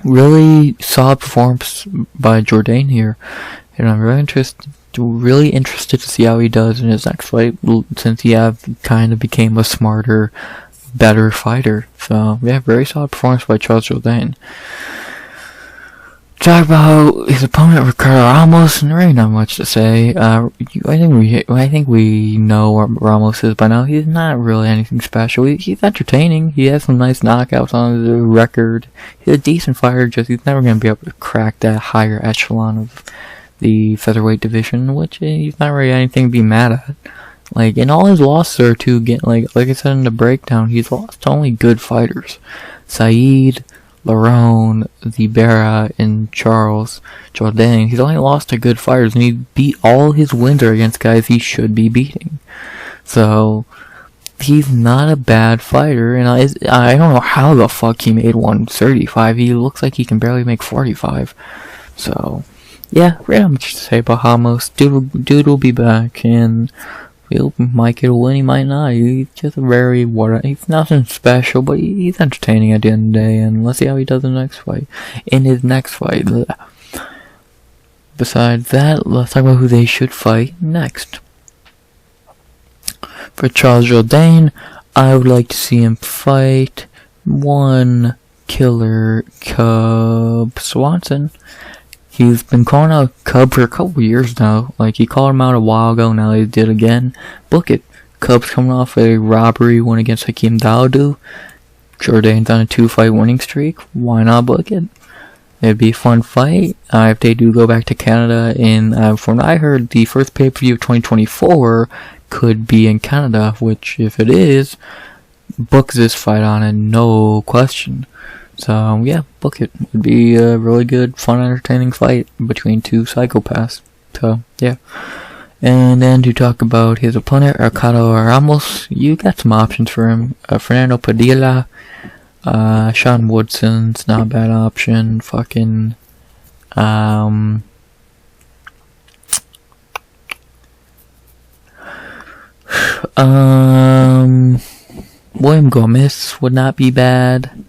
Really solid performance by Jourdain here. And I'm really interested to see how he does in his next fight, since he kind of became a smarter, better fighter. So, yeah, very solid performance by Charles Jourdain. Talk about his opponent Ricardo Ramos, and really not much to say. I think we know what Ramos is by now. He's not really anything special. He's entertaining. He has some nice knockouts on his record. He's a decent fighter. Just he's never going to be able to crack that higher echelon of the featherweight division, which he's not really anything to be mad at. Like, in all his losses are to get like I said in the breakdown, he's lost to only good fighters. Saeed, Lerone, Zibera, and Charles Jourdain. He's only lost to good fighters, and he beat all his wins are against guys he should be beating. So, he's not a bad fighter, and I don't know how the fuck he made 135. He looks like he can barely make 45. So, yeah, really not much to say about Ramos. Dude will be back, and he might get a win, he might not. He's just he's nothing special, but he's entertaining at the end of the day, and let's see how he does in his next fight. Besides that, let's talk about who they should fight next. For Charles Jourdain, I would like to see him fight 1, killer Cub Swanson. He's been calling out Cub for a couple years now. Like, he called him out a while ago, now he did again. Book it. Cub's coming off a robbery win against Hakeem Dawodu. Jourdain's on a 2-fight winning streak. Why not book it? It'd be a fun fight. If they do go back to Canada, and from what I heard, the first pay-per-view of 2024 could be in Canada, which, if it is, book this fight on it, no question. So, yeah, book it. It'd be a really good, fun, entertaining fight between two psychopaths. So, yeah. And then to talk about his opponent, Ricardo Ramos, you got some options for him. Fernando Padilla, Sean Woodson's not a bad option. Fucking, William Gomez would not be bad.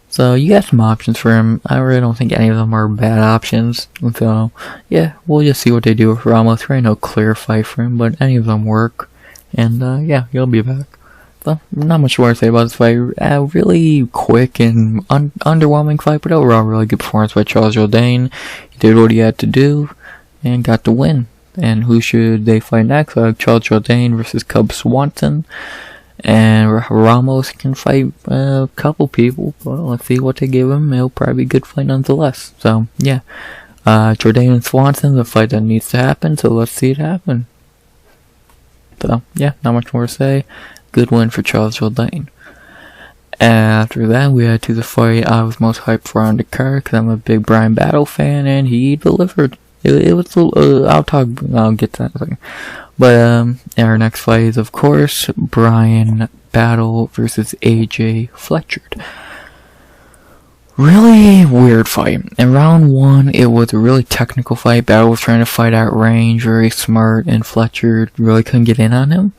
So you got some options for him. I really don't think any of them are bad options. So yeah, we'll just see what they do with Ramos. There ain't no clear fight for him, but any of them work. And yeah, he'll be back. So not much more to say about this fight. Really quick and underwhelming fight, but overall really good performance by Charles Jourdain. He did what he had to do and got the win. And who should they fight next? Charles Jourdain versus Cub Swanson. And Ramos can fight a couple people. Well, let's see what they give him. It'll probably be a good fight nonetheless. So, yeah. Jourdain and Swanson, the fight that needs to happen. So, let's see it happen. So, yeah, not much more to say. Good win for Charles Jourdain. After that, we had to the fight I was most hyped for on the card. Because I'm a big Brian Battle fan. And he delivered. It was I'll get to that in a second. But, our next fight is, of course, Brian Battle versus AJ Fletcher. Really weird fight. In round 1, it was a really technical fight. Battle was trying to fight at range, very smart, and Fletcher really couldn't get in on him.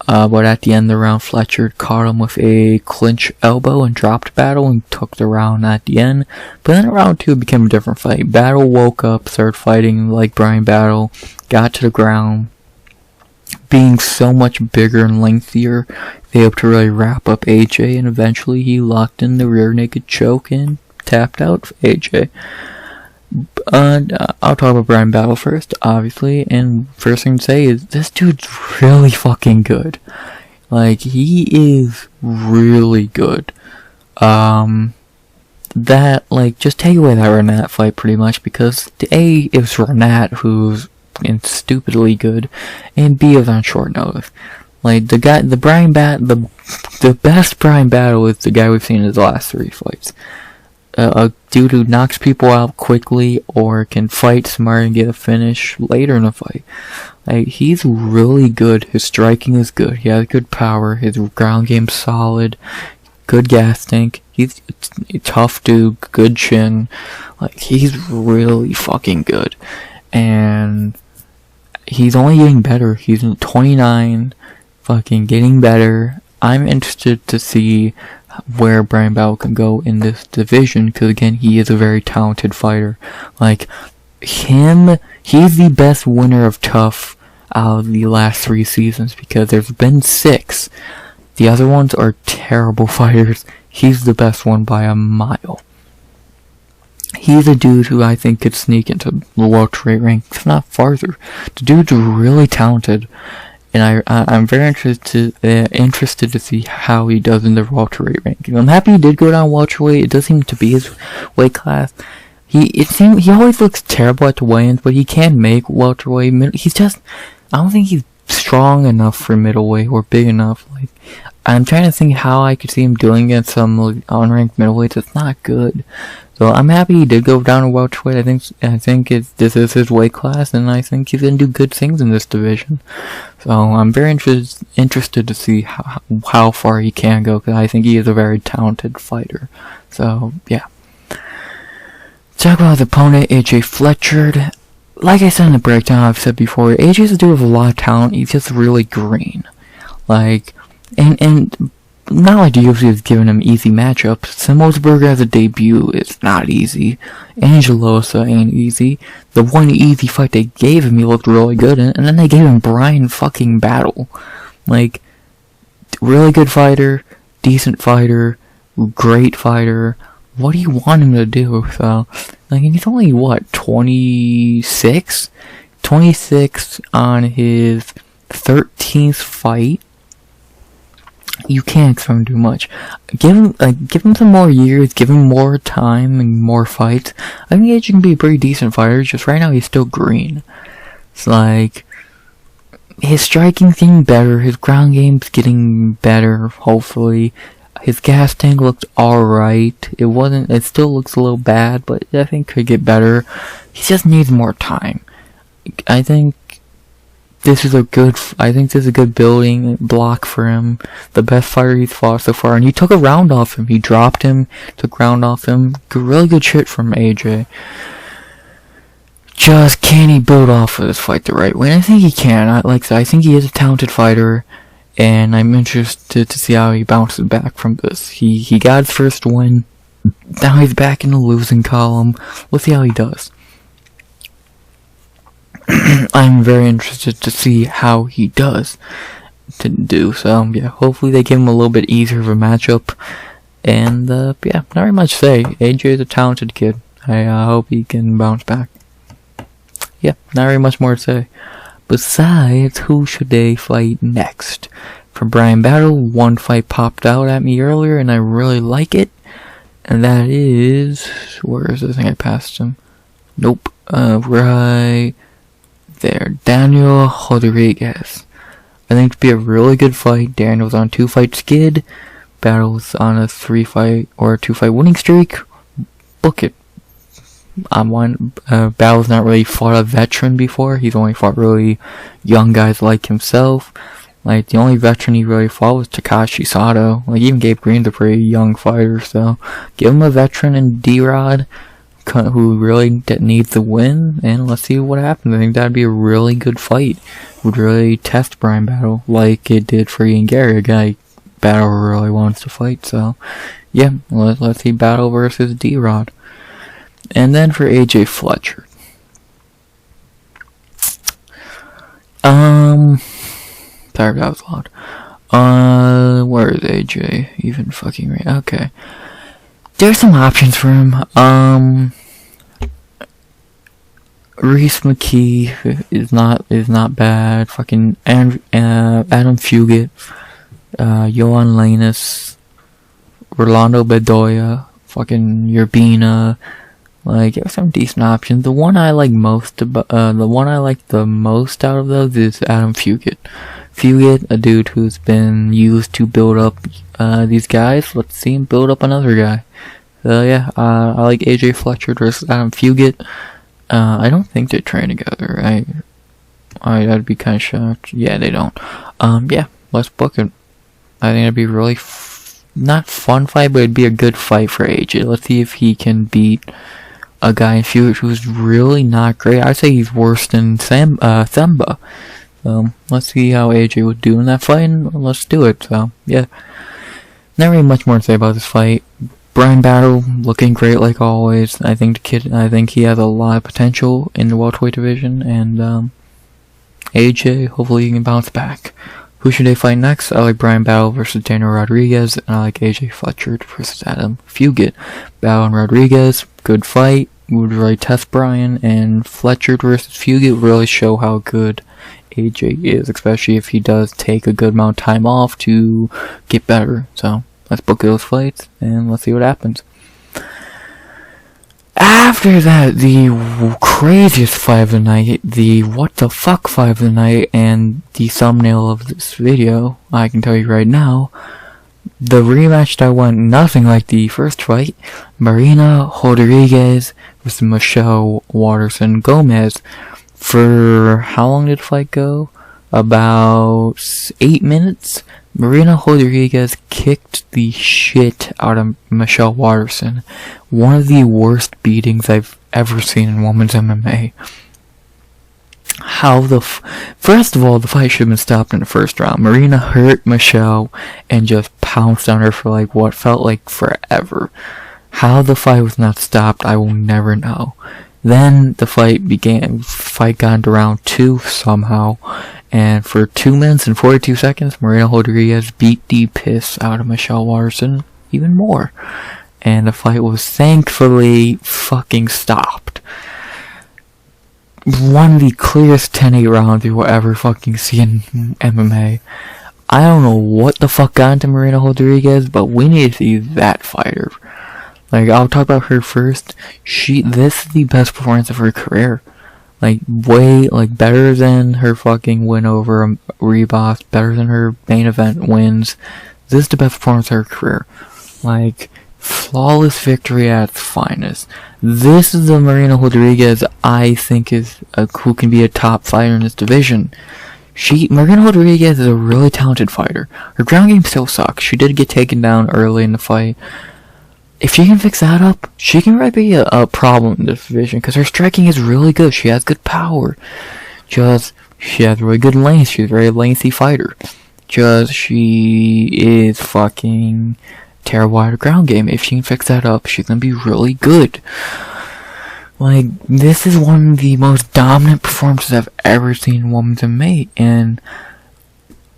But at the end of the round, Fletcher caught him with a clinch elbow and dropped Battle and took the round at the end. But then round 2 became a different fight. Battle woke up, started fighting like Brian Battle, got to the ground. Being so much bigger and lengthier, they able to really wrap up AJ, and eventually he locked in the rear naked choke and tapped out AJ. I'll talk about Brian Battle first, obviously, and first thing to say is, this dude's really fucking good. Like, he is really good. Just take away that Renat fight pretty much, because A, it was Renat who's stupidly good, and B, it was on short notice. Like, the best Brian Battle is the guy we've seen in his last 3 fights. A dude who knocks people out quickly or can fight smart and get a finish later in a fight. Like, he's really good. His striking is good. He has good power. His ground game's solid. Good gas tank. He's a tough dude. Good chin. Like, he's really fucking good. And he's only getting better. He's 29, fucking getting better. I'm interested to see where Brian Battle can go in this division, because again, he is a very talented fighter. Like, he's the best winner of TUF out of the last 3 seasons, because there's been 6. The other ones are terrible fighters. He's the best one by a mile. He's a dude who I think could sneak into the welterweight rank, if not farther. The dude's really talented, and I'm very interested to see how he does in the welterweight rank. I'm happy he did go down welterweight. It does seem to be his weight class. He always looks terrible at the weigh-ins, but he can make welterweight. I don't think he's strong enough for middleweight or big enough. Like, I'm trying to think how I could see him doing against some unranked middleweights. It's not good. So I'm happy he did go down to welterweight. I think this is his weight class, and I think he's gonna do good things in this division. So I'm very interested to see how far he can go, because I think he is a very talented fighter. So yeah. Talk about his opponent, AJ Fletcher. Like I said in the breakdown, I've said before, AJ's a dude with a lot of talent. He's just really green. Like, and not like the UFC has given him easy matchups. Semelsberger as a debut is not easy. Angelosa ain't easy. The one easy fight they gave him, he looked really good in, and then they gave him Brian fucking Battle. Like, really good fighter, decent fighter, great fighter. what do you want him to do? So, like, he's only, what, 26? 26 on his 13th fight. You can't expect him to do much. Give him some more years, give him more time and more fights. I think AJ can be a pretty decent fighter, just right now he's still green. It's like, his striking's getting better, his ground game's getting better, hopefully. His gas tank looked alright. It still looks a little bad, but I think could get better. He just needs more time. I think this is a good building block for him. The best fighter he's fought so far, and he took a round off him. He dropped him, took a round off him. Really good shit from AJ. Just can he build off of this fight the right way? And I think he can. I think he is a talented fighter, and I'm interested to see how he bounces back from this. He got his first win. Now he's back in the losing column. We'll see how he does. I'm very interested to see how he does to do. So yeah, hopefully they give him a little bit easier of a matchup. And yeah, not very much to say. AJ is a talented kid. I hope he can bounce back. Yeah, not very much more to say. Besides, who should they fight next? For Bryan Battle, one fight popped out at me earlier, and I really like it. And that is, where is this thing? I passed him. Nope. Right there, Daniel Rodriguez. I think it'd be a really good fight. Daniel's on 2-fight skid. Battle's on a 3-fight or 2-fight winning streak. Book it. Battle's not really fought a veteran before. He's only fought really young guys like himself. Like, the only veteran he really fought was Takashi Sato. Like, even Gabe Green's a pretty young fighter, so give him a veteran in D-Rod, who really needs the win, and let's see what happens. I think that'd be a really good fight. Would really test Bryan Battle like it did for Ian Gary, a guy Battle really wants to fight. So yeah, let's see Battle versus D-Rod. And then for AJ Fletcher, sorry, that was loud. Where is AJ even fucking right? Okay. There's some options for him. Reese McKee is not bad. Fucking Adam Fugit, Johan Lanus, Rolando Bedoya, fucking Urbina. Like, there's some decent options. The one I like the most out of those is Adam Fugit. Fugit, a dude who's been used to build up these guys. Let's see him build up another guy. So yeah, I like AJ Fletcher versus Adam Fugit. I don't think they train together. I'd be kind of shocked. Yeah, they don't. Yeah, let's book it. I think it'd be really not fun fight, but it'd be a good fight for AJ. Let's see if he can beat a guy in Fugit who's really not great. I'd say he's worse than Themba. Let's see how AJ would do in that fight, and let's do it. So yeah, not really much more to say about this fight. Bryan Battle looking great like always. I think he has a lot of potential in the welterweight division, and AJ, hopefully he can bounce back. Who should they fight next? I like Bryan Battle versus Daniel Rodriguez, and I like AJ Fletcher versus Adam Fugit. Battle and Rodriguez, good fight, would really test Bryan, and Fletcher versus Fugit would really show how good AJ is, especially if he does take a good amount of time off to get better. So let's book those fights, and let's see what happens. After that, the craziest fight of the night, the what the fuck fight of the night, and the thumbnail of this video, I can tell you right now, the rematch that went nothing like the first fight, Marina Rodriguez versus Michelle Waterson Gomez. For how long did the fight go? About 8 minutes. Marina Rodriguez kicked the shit out of Michelle Waterson. One of the worst beatings I've ever seen in women's MMA. First of all, the fight should have been stopped in the first round. Marina hurt Michelle and just pounced on her for like what felt like forever. How the fight was not stopped, I will never know. Then the fight got into round 2 somehow, and for 2 minutes and 42 seconds, Marina Rodriguez beat the piss out of Michelle Waterson even more. and the fight was thankfully fucking stopped. One of the clearest 10-8 rounds you will ever fucking see in MMA. I don't know what the fuck got into Marina Rodriguez, but we need to see that fighter. Like, I'll talk about her first. This is the best performance of her career. Like, way, like, better than her fucking win over Ribas, better than her main event wins. This is the best performance of her career. Like, flawless victory at its finest. This is the Marina Rodriguez I think is who can be a top fighter in this division. Marina Rodriguez is a really talented fighter. Her ground game still sucks. She did get taken down early in the fight. If she can fix that up, she can really be a problem in this division, because her striking is really good. She has good power. She has really good length. She's a very lengthy fighter. She is fucking terrible at her ground game. If she can fix that up, she's gonna be really good. Like, this is one of the most dominant performances I've ever seen in women's MMA, and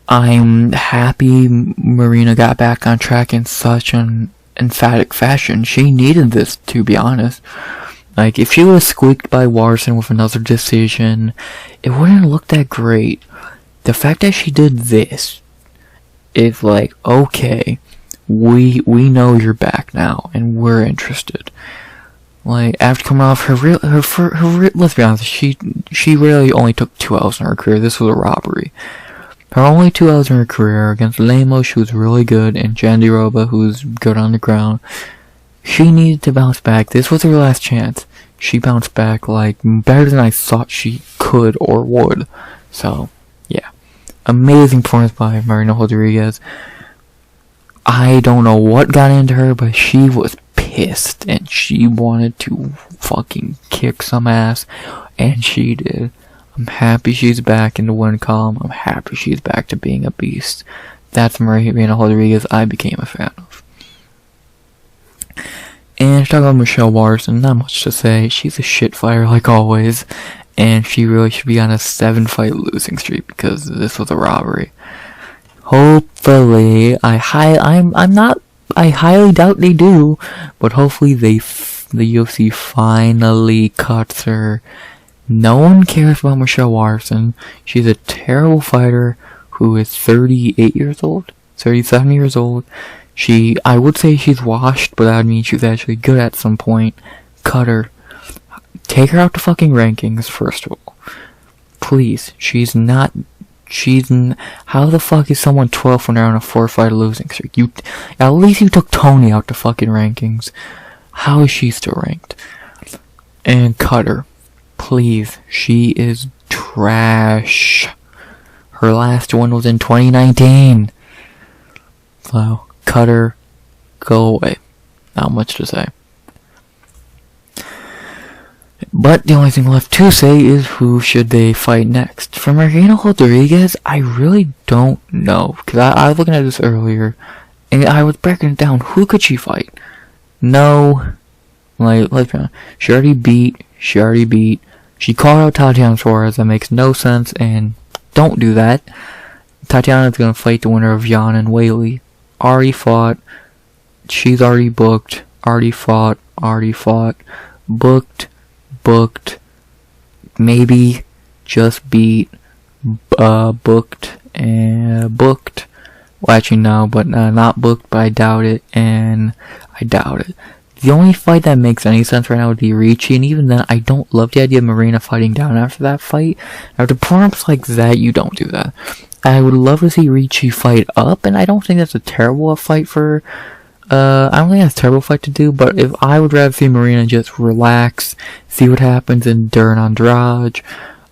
I'm happy Marina got back on track in such an emphatic fashion. She needed this, to be honest. Like, if she was squeaked by Warson with another decision, it wouldn't look that great. The fact that she did this is like, okay, we know you're back now, and we're interested. Like, after coming off let's be honest, she really only took 2 L's in her career. This was a robbery. Her only 2 L's in her career against Lemos, who was really good, and Jandiroba, who's good on the ground. She needed to bounce back. This was her last chance. She bounced back, like, better than I thought she could or would. So, yeah. Amazing performance by Marina Rodriguez. I don't know what got into her, but she was pissed, and she wanted to fucking kick some ass, and she did. I'm happy she's back in the win column. I'm happy she's back to being a beast. That's Marina Rodriguez I became a fan of. And to talk about Michelle Watterson, not much to say. She's a shit fighter like always, and she really should be on a 7-fight losing streak, because this was a robbery. Hopefully, I highly doubt they do, but hopefully the UFC finally cuts her. No one cares about Michelle Watterson. She's a terrible fighter who is 38 years old, 37 years old. I would say she's washed, but that would mean she's actually good at some point. Cut her. Take her out to fucking rankings, first of all. Please. How the fuck is someone 12th when they're on a 4-fight losing streak? At least you took Tony out to fucking rankings. How is she still ranked? And cut her. Please. She is trash. Her last one was in 2019. So, cut her. Go away. Not much to say. But the only thing left to say is who should they fight next. For Marina Rodriguez, I really don't know. Because I was looking at this earlier, and I was breaking it down. Who could she fight? No. Like, let's be honest. She already beat. She called out Tatiana Suarez. That makes no sense, and don't do that. Tatiana's gonna fight the winner of Jan and Whaley. Already fought. She's already booked. Already fought. Booked, maybe just beat, booked. Well, actually no, but not booked, but I doubt it, and I doubt it. The only fight that makes any sense right now would be Ricci, and even then, I don't love the idea of Marina fighting down after that fight. After performance like that, you don't do that. I would love to see Ricci fight up, and I don't think that's a terrible fight for I don't think that's a terrible fight to do, but if I would rather see Marina just relax, see what happens in Duran Andrade,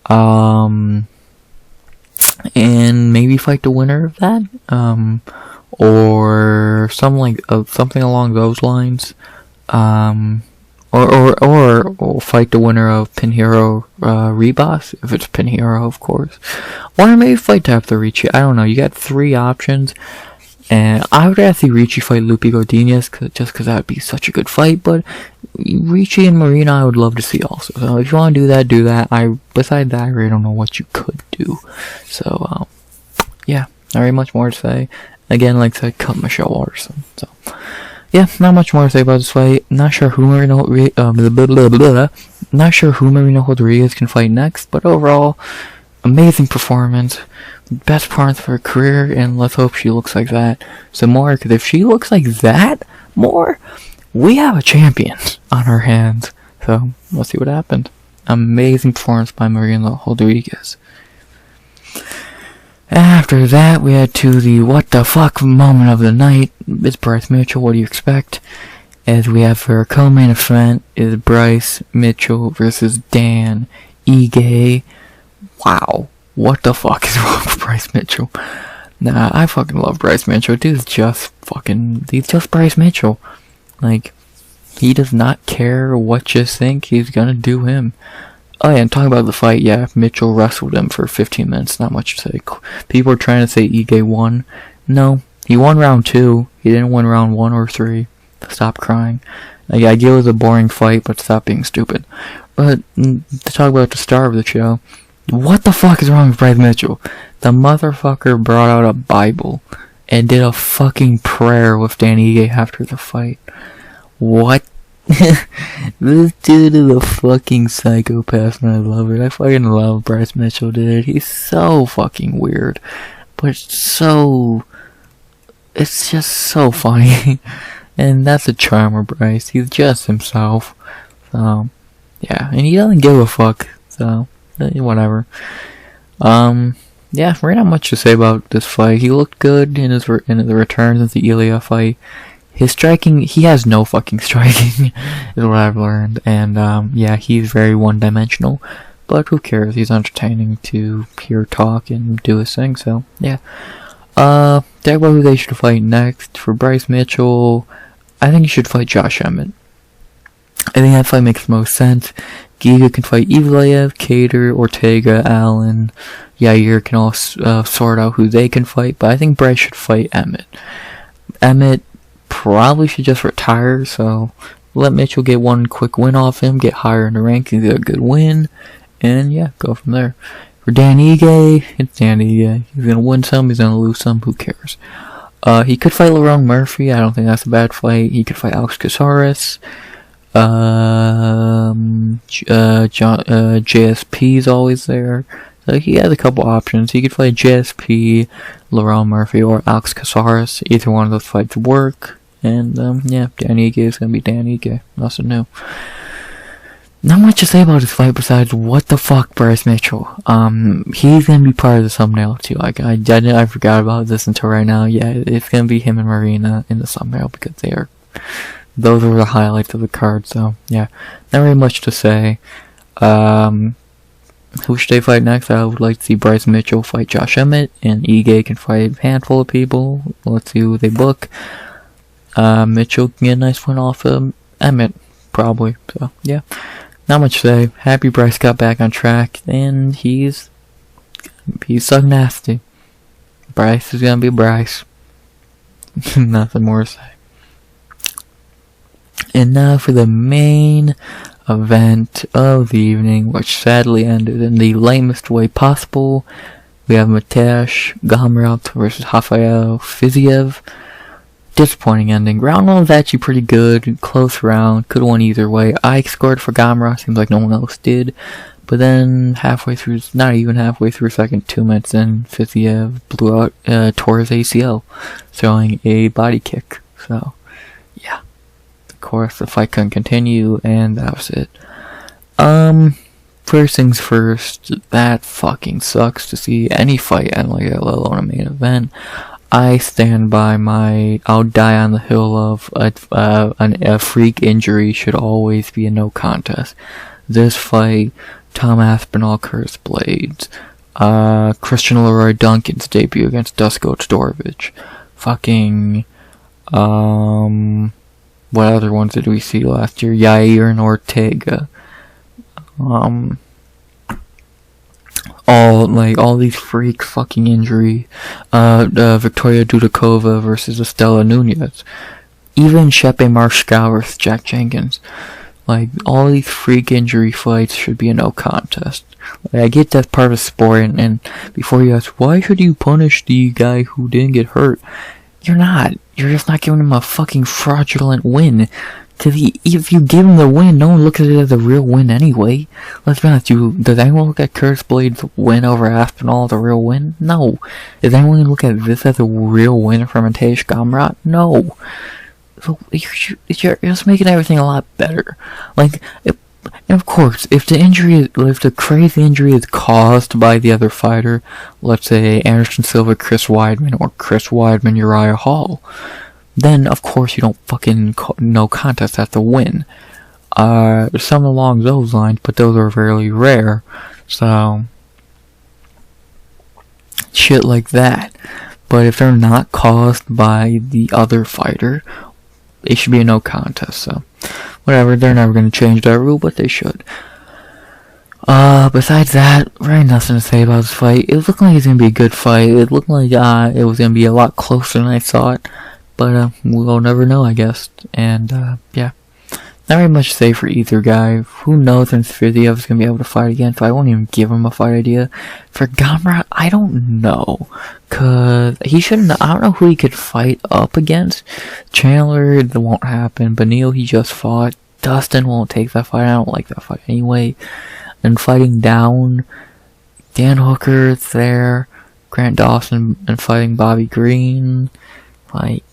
and maybe fight the winner of that, or something along those lines, or fight the winner of Pinheiro Ribas, if it's Pinheiro, of course, or maybe fight Tabitha Ricci. I don't know. You got 3 options. And I would rather see Ricci fight Lupi Godinez, just because that would be such a good fight, but Ricci and Marina I would love to see also. So if you want to do that, do that. Besides that, I really don't know what you could do. So, yeah, not very much more to say. Again, like I said, cut Michelle Watterson. So, yeah, not much more to say about this fight. Not sure who Marino Rodriguez can fight next, but overall, amazing performance. Best performance of her career, and let's hope she looks like that some more, because if she looks like that more, we have a champion on our hands. So, let's see what happens. Amazing performance by Marina Rodriguez. After that, we had to the what the fuck moment of the night. It's Bryce Mitchell, what do you expect? As we have for our co-main event is Bryce Mitchell versus Dan Ige. Wow. What the fuck is wrong with Bryce Mitchell? Nah, I fucking love Bryce Mitchell. He's just Bryce Mitchell. Like, he does not care what you think, he's gonna do him. Oh yeah, and talking about the fight, yeah, Mitchell wrestled him for 15 minutes, not much to say. People are trying to say Ige won. No, he won round 2, he didn't win round 1 or 3. Stop crying. Like, I get it was a boring fight, but stop being stupid. But, to talk about the star of the show, what the fuck is wrong with Bryce Mitchell? The motherfucker brought out a Bible and did a fucking prayer with Dan Ige after the fight. What? This dude is a fucking psychopath, and I love it. I fucking love Bryce Mitchell, dude. He's so fucking weird, but it's just so funny. And that's the charm of Bryce. He's just himself. So, yeah, and he doesn't give a fuck. So, whatever. Yeah, really not much to say about this fight. He looked good in his return since the Ilya fight. His striking, he has no fucking striking, is what I've learned. And, yeah, he's very one-dimensional. But who cares? He's entertaining to hear talk and do his thing, so, yeah. Talk about who they should fight next. For Bryce Mitchell, I think he should fight Josh Emmett. I think that fight makes the most sense. Giga can fight Evlaev, Cater, Ortega, Allen, Yair can all sort out who they can fight, but I think Bryce should fight Emmett. Emmett probably should just retire, so let Mitchell get one quick win off him, get higher in the rankings, get a good win, and yeah, go from there. For Dan Ige, it's Dan Ige. He's gonna win some, he's gonna lose some, who cares? He could fight Lerone Murphy, I don't think that's a bad fight. He could fight Alex Caceres. JSP's always there. So he has a couple options. He could fight JSP, Lerone Murphy, or Alex Caceres. Either one of those fights work. And, yeah, Dan Ige is gonna be Dan Ige. Nothing new. Not much to say about this fight besides what the fuck, Bryce Mitchell. He's gonna be part of the thumbnail too. Like, I forgot about this until right now. Yeah, it's gonna be him and Marina in the thumbnail because those were the highlights of the card, so, yeah. Not really much to say. Who should they fight next? I would like to see Bryce Mitchell fight Josh Emmett, and Ige can fight a handful of people. Let's see who they book. Mitchell can get a nice win off of Emmett, probably, so, yeah. Not much to say. Happy Bryce got back on track, and he's so nasty. Bryce is gonna be Bryce. Nothing more to say. And now for the main event of the evening, which sadly ended in the lamest way possible. We have Mateusz Gamrot versus Rafael Fiziev. Disappointing ending. Round 1 was actually pretty good. Close round. Could have won either way. I scored for Gamrot. Seems like no one else did. But then halfway through, not even halfway through second, 2 minutes in, Fiziev blew out, tore his ACL, throwing a body kick. So, yeah. Of course, the fight couldn't continue, and that was it. First things first, that fucking sucks to see any fight end like that, let alone a main event. I stand by I'll die on the hill of a freak injury should always be a no contest. This fight, Tom Aspinall, Curtis Blades, Christian Leroy Duncan's debut against Dusko Todorovic, fucking, what other ones did we see last year? Yair and Ortega. All these freak fucking injury. Victoria Dudakova versus Estela Nunez. Even Shepe Marshall versus Jack Jenkins. Like, all these freak injury fights should be a no contest. Like, I get that's part of the sport, and before you ask, why should you punish the guy who didn't get hurt? You're not. You're just not giving him a fucking fraudulent win. If you give him the win, no one looks at it as a real win anyway. Let's be honest, does anyone look at Curtis Blade's win over Aspinall as a real win? No. Does anyone look at this as a real win for Mateusz Gamrot? No. So, you're just making everything a lot better. Like, and of course, if the crazy injury is caused by the other fighter, let's say Anderson Silva, Chris Weidman, or Chris Weidman, Uriah Hall, then of course you don't fucking no contest, that's a win. Some along those lines, but those are fairly rare, so shit like that. But if they're not caused by the other fighter, it should be a no contest, so whatever, they're never going to change that rule, but they should. Besides that, really nothing to say about this fight. It looked like it was going to be a good fight. It looked like, it was going to be a lot closer than I thought. But, we'll never know, I guess. And, yeah. Not very much to say for either guy. Who knows when Fiziev is going to be able to fight again, so I won't even give him a fight idea. For Gamrot, I don't know. Cause he shouldn't, I don't know who he could fight up against. Chandler, that won't happen. Beneil, he just fought. Dustin won't take that fight. I don't like that fight anyway. And fighting down, Dan Hooker's there. Grant Dawson, and fighting Bobby Green. Like,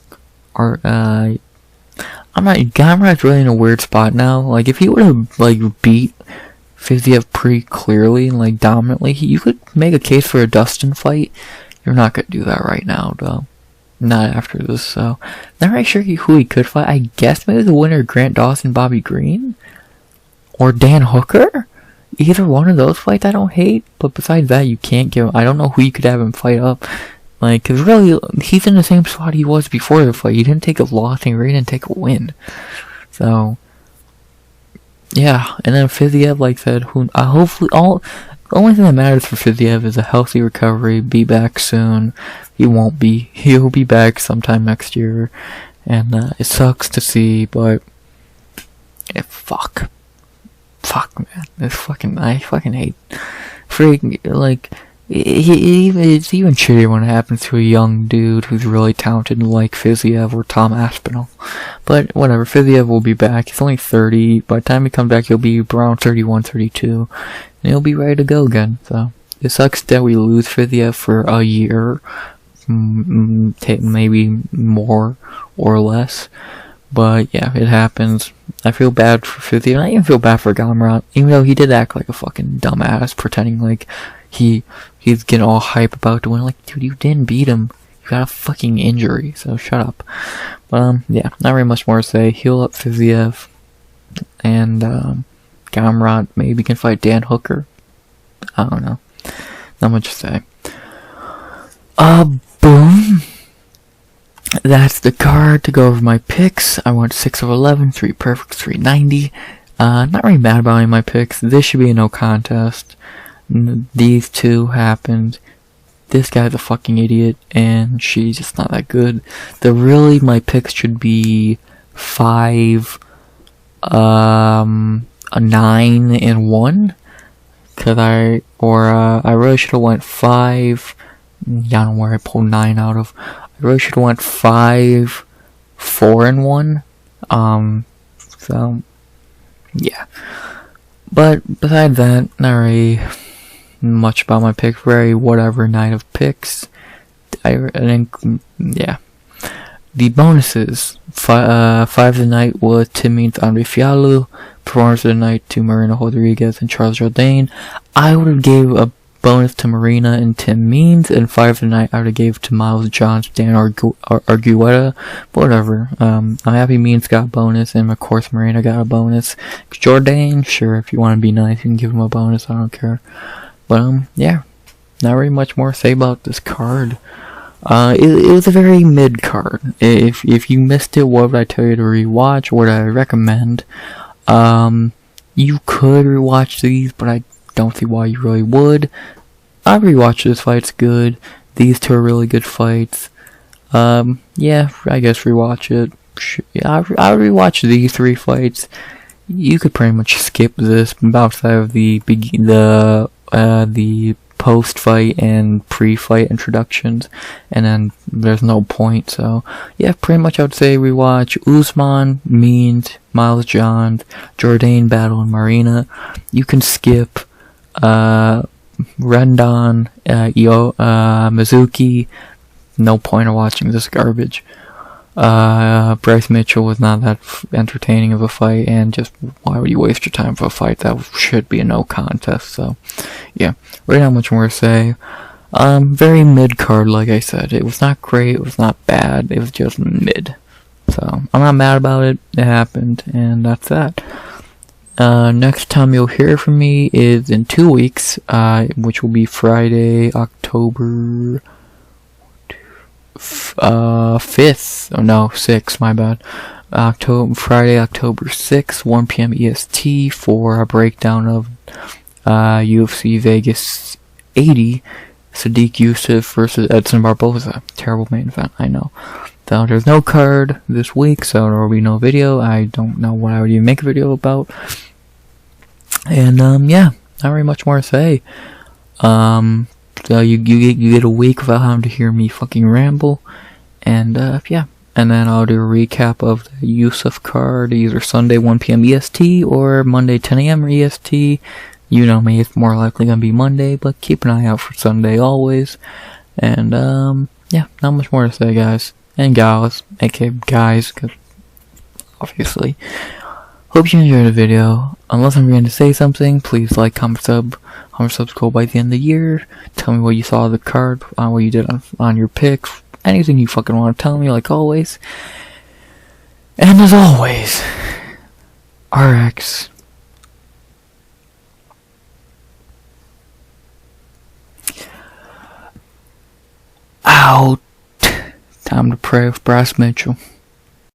Gamrot's really in a weird spot now. Like, if he would have, like, beat Fiziev pretty clearly and, like, dominantly, you could make a case for a Dustin fight. You're not gonna do that right now, though. Not after this, so. Not really sure who he could fight. I guess maybe the winner, Grant Dawson, Bobby Green? Or Dan Hooker? Either one of those fights I don't hate, but besides that, you can't give him, I don't know who you could have him fight up. Like, cause really, he's in the same spot he was before the fight. He didn't take a loss, and he really didn't take a win. So, yeah. And then Fiziev, like I said, hopefully, the only thing that matters for Fiziev is a healthy recovery, be back soon. He'll be back sometime next year. And, it sucks to see, but, fuck, man. I fucking hate, like, it's even shittier when it happens to a young dude who's really talented like Fiziev or Tom Aspinall. But whatever, Fiziev will be back. He's only 30. By the time he comes back, he'll be around 31, 32. And he'll be ready to go again. So, it sucks that we lose Fiziev for a year. Maybe more or less. But yeah, it happens. I feel bad for Fiziev. I even feel bad for Gamrot. Even though he did act like a fucking dumbass, pretending like he's getting all hype about the win. Like, dude, you didn't beat him. You got a fucking injury, so shut up. But, yeah, not very much more to say. Heal up Fiziev. And, Gamrot maybe can fight Dan Hooker. I don't know. Not much to say. Boom. That's the card to go over my picks. I went 6 of 11, 3 perfect, 390. Not really mad about any of my picks. This should be a no contest. These two happened. This guy's a fucking idiot, and she's just not that good. My picks should be 5, 9, and 1. I really should have went 5. I don't know where I pulled 9 out of. I really should have went 5, 4, and 1. So, yeah. But besides that, not really much about my pick. Very whatever night of picks. I think, yeah. The bonuses. 5 of the night was Tim Means, Andre Fialho. Performance of the night to Marina Rodriguez and Charles Jourdain. I would have gave a bonus to Marina and Tim Means, and 5 of the night I would have gave to Miles Johns, Dan Argueta. But whatever. I'm happy Means got a bonus, and of course Marina got a bonus. Jourdain, sure, if you want to be nice, you can give him a bonus. I don't care. But yeah, not really much more to say about this card. It was a very mid card. If you missed it, what would I tell you to rewatch? What would I recommend? You could rewatch these, but I don't see why you really would. I'd rewatch this fight, it's good. These two are really good fights. Yeah, I guess rewatch it. I would rewatch these 3 fights. You could pretty much skip this outside of the post-fight and pre-fight introductions, and then there's no point. So yeah, pretty much I would say rewatch Usman, Means, Miles Johns, Jourdain battle, and Marina. You can skip Rendon, Mizuki. No point of watching this garbage. Bryce Mitchell was not that entertaining of a fight, and just why would you waste your time for a fight that should be a no contest? So yeah, really not much more to say. Very mid card, like I said. It was not great, it was not bad, it was just mid. So I'm not mad about it. It happened, and that's that. Next time you'll hear from me is in 2 weeks, which will be Friday, October 5th. Oh no, 6th, my bad. Friday, October 6th, 1 p.m. EST, for a breakdown of UFC Vegas 80, Sadiq Youssef versus Edson Barboza. Terrible main event, I know. So there's no card this week, so there will be no video. I don't know what I would even make a video about. And yeah, not really much more to say. So you get a week without having to hear me fucking ramble, and yeah, and then I'll do a recap of the Yusuf card either Sunday 1 p.m. EST or Monday 10 a.m. EST. You know me, it's more likely gonna be Monday, but keep an eye out for Sunday always. And yeah, not much more to say, guys and gals, aka guys, because obviously. Hope you enjoyed the video. Unless I'm going to say something, please like, comment, sub. 100 subs goal by the end of the year. Tell me what you saw of the card, what you did on your picks. Anything you fucking want to tell me, like always. And as always, RX. Out. Time to pray with Bryce Mitchell.